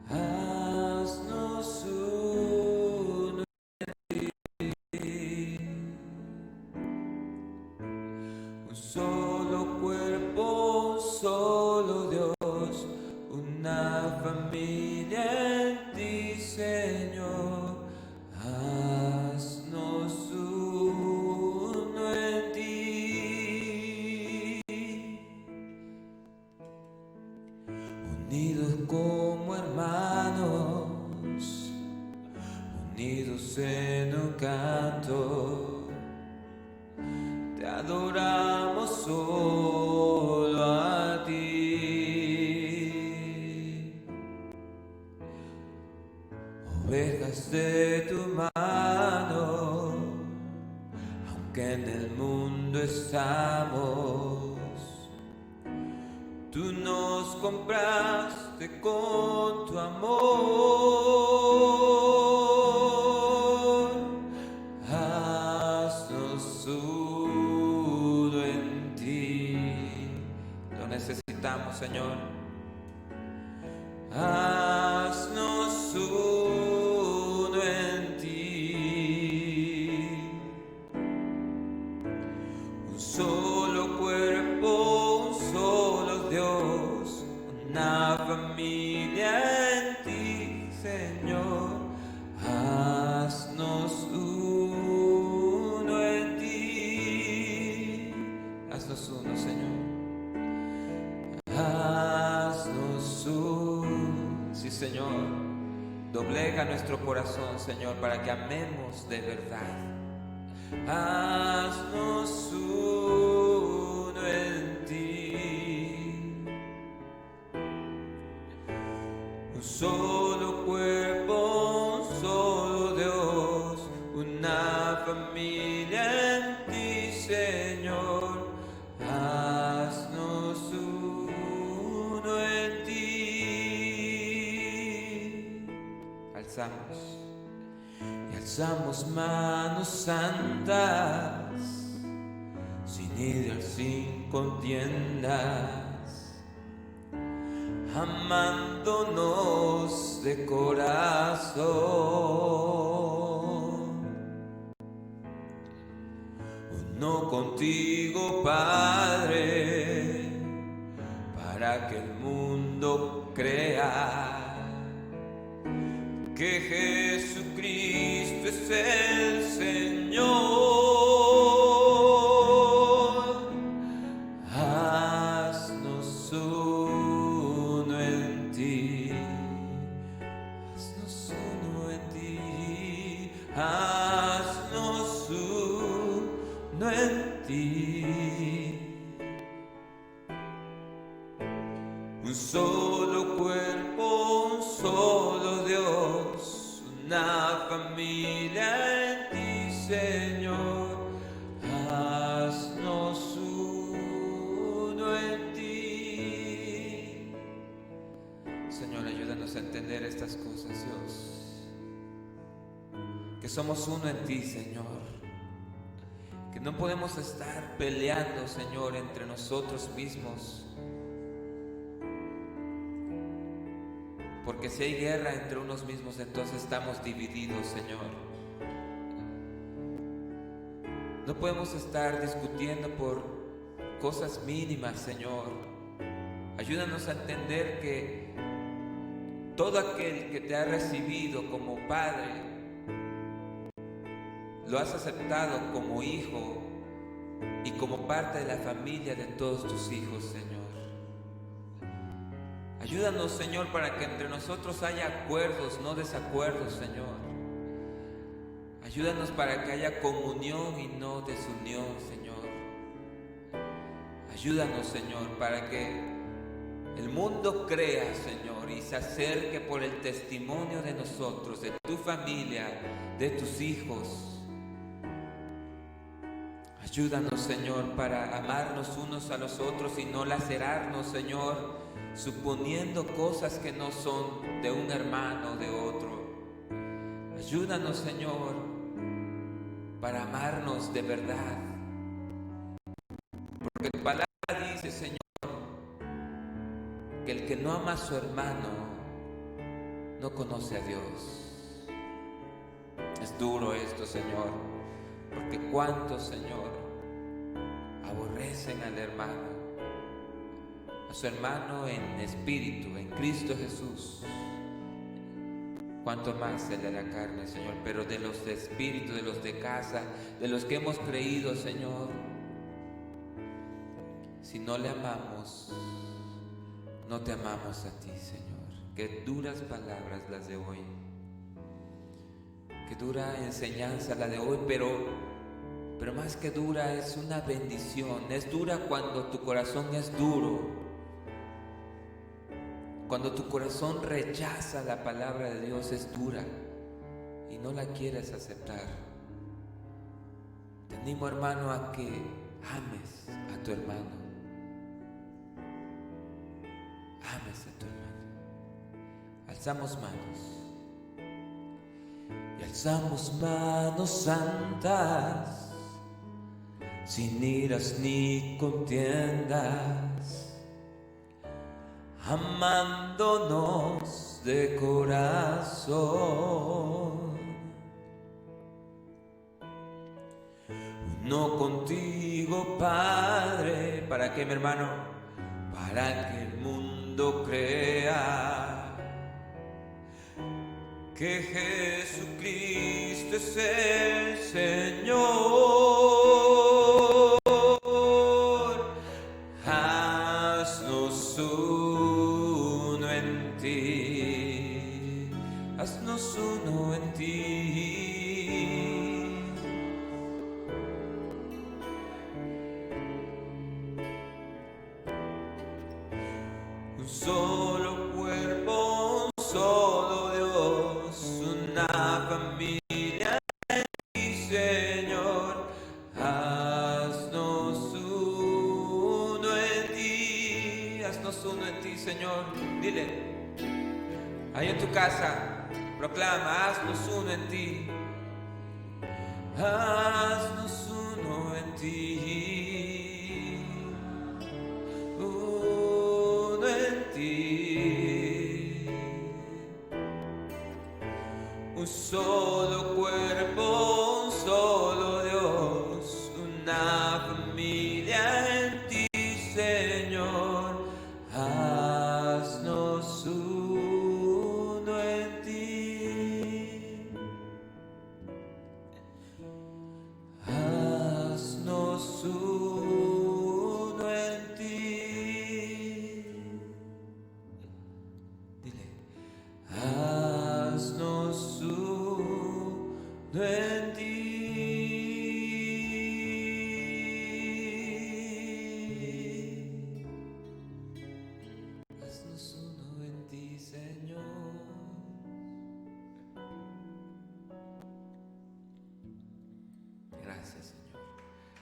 Haznos uno en ti. Un solo cuerpo, solo Dios, una familia en ti, Señor. Haznos uno en ti. Unidos como hermanos, unidos en un canto, te adoramos solo a ti. Ovejas de tu mano, aunque en el mundo estamos, tú nos compraste con tu amor. Haznos uno en ti. Lo necesitamos, Señor. Haznos uno en ti. Un solo cuerpo, familia en ti, Señor. Haznos uno en ti. Haznos uno, Señor. Haznos uno. Sí, Señor. Doblega nuestro corazón, Señor, para que amemos de verdad. Haznos uno en ti. Un solo cuerpo, un solo Dios, una familia en ti, Señor. Haznos uno en ti. Alzamos. Y alzamos manos santas, sin ira, sin contiendas, amándonos de corazón. Uno contigo, Padre, para que el mundo crea que Jesucristo es el Señor. Haznos uno en ti. Haznos uno en ti. Haznos uno en ti. Un solo cuerpo, un solo Dios, una familia en ti, Señor. Haznos uno en ti. Señor, ayúdanos a entender estas cosas, Dios. Que somos uno en ti, Señor. Que no podemos estar peleando, Señor, entre nosotros mismos. Porque si hay guerra entre unos mismos, entonces estamos divididos, Señor. No podemos estar discutiendo por cosas mínimas, Señor. Ayúdanos a entender que todo aquel que te ha recibido como Padre, lo has aceptado como hijo y como parte de la familia de todos tus hijos, Señor. Ayúdanos, Señor, para que entre nosotros haya acuerdos, no desacuerdos, Señor. Ayúdanos para que haya comunión y no desunión, Señor. Ayúdanos, Señor, para que el mundo crea, Señor, y se acerque por el testimonio de nosotros, de tu familia, de tus hijos. Ayúdanos, Señor, para amarnos unos a los otros y no lacerarnos, Señor, suponiendo cosas que no son de un hermano o de otro. Ayúdanos, Señor, para amarnos de verdad. Porque tu palabra dice, Señor, que el que no ama a su hermano no conoce a Dios. Es duro esto, Señor, porque cuántos, Señor, aborrecen al hermano, a su hermano en espíritu, en Cristo Jesús. Cuánto más el de la carne, Señor, pero de los de espíritu, de los de casa, de los que hemos creído, Señor, si no le amamos, no te amamos a ti, Señor. Qué duras palabras las de hoy, qué dura enseñanza la de hoy, pero más que dura es una bendición. Es dura cuando tu corazón es duro, cuando tu corazón rechaza la palabra de Dios, es dura y no la quieres aceptar. Te animo, hermano, a que ames a tu hermano. Ames a tu hermano. Alzamos manos. Y alzamos manos santas, sin iras ni contiendas, amándonos de corazón. Uno contigo, Padre. ¿Para qué, mi hermano? Para que el mundo mundo crea que Jesucristo es el Señor. Haznos uno en ti, haznos uno en ti. Un solo cuerpo, un solo Dios, una familia en ti, Señor. Haznos uno en ti, haznos uno en ti, Señor. Dile, ahí en tu casa, proclama, haznos uno en ti. Haznos uno en ti. Uno en ti. Un solo cuerpo, un solo Dios, una familia en ti, Señor. Haznos uno en ti. Haznos uno en ti. Dile, haznos uno en ti. Haznos uno en ti, Señor. Gracias, Señor.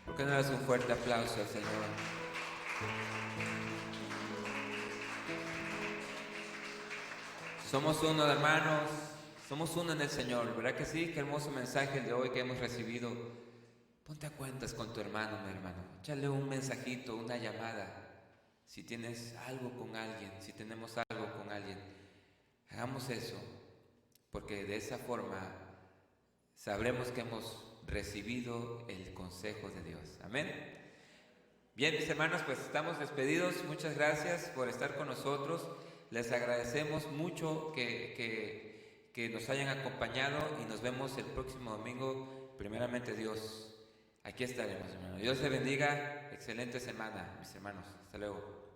¿Por qué no le das un fuerte aplauso al Señor? Somos uno, hermanos. Somos uno en el Señor. ¿Verdad que sí? Qué hermoso mensaje el de hoy que hemos recibido. Ponte a cuentas con tu hermano, mi hermano. Échale un mensajito, una llamada. Si tienes algo con alguien, si tenemos algo con alguien, hagamos eso. Porque de esa forma sabremos que hemos recibido el consejo de Dios. Amén. Bien, mis hermanos, pues estamos despedidos. Muchas gracias por estar con nosotros. Les agradecemos mucho que nos hayan acompañado y nos vemos el próximo domingo. Primeramente Dios, aquí estaremos, hermanos. Dios te bendiga. Excelente semana, mis hermanos. Hasta luego.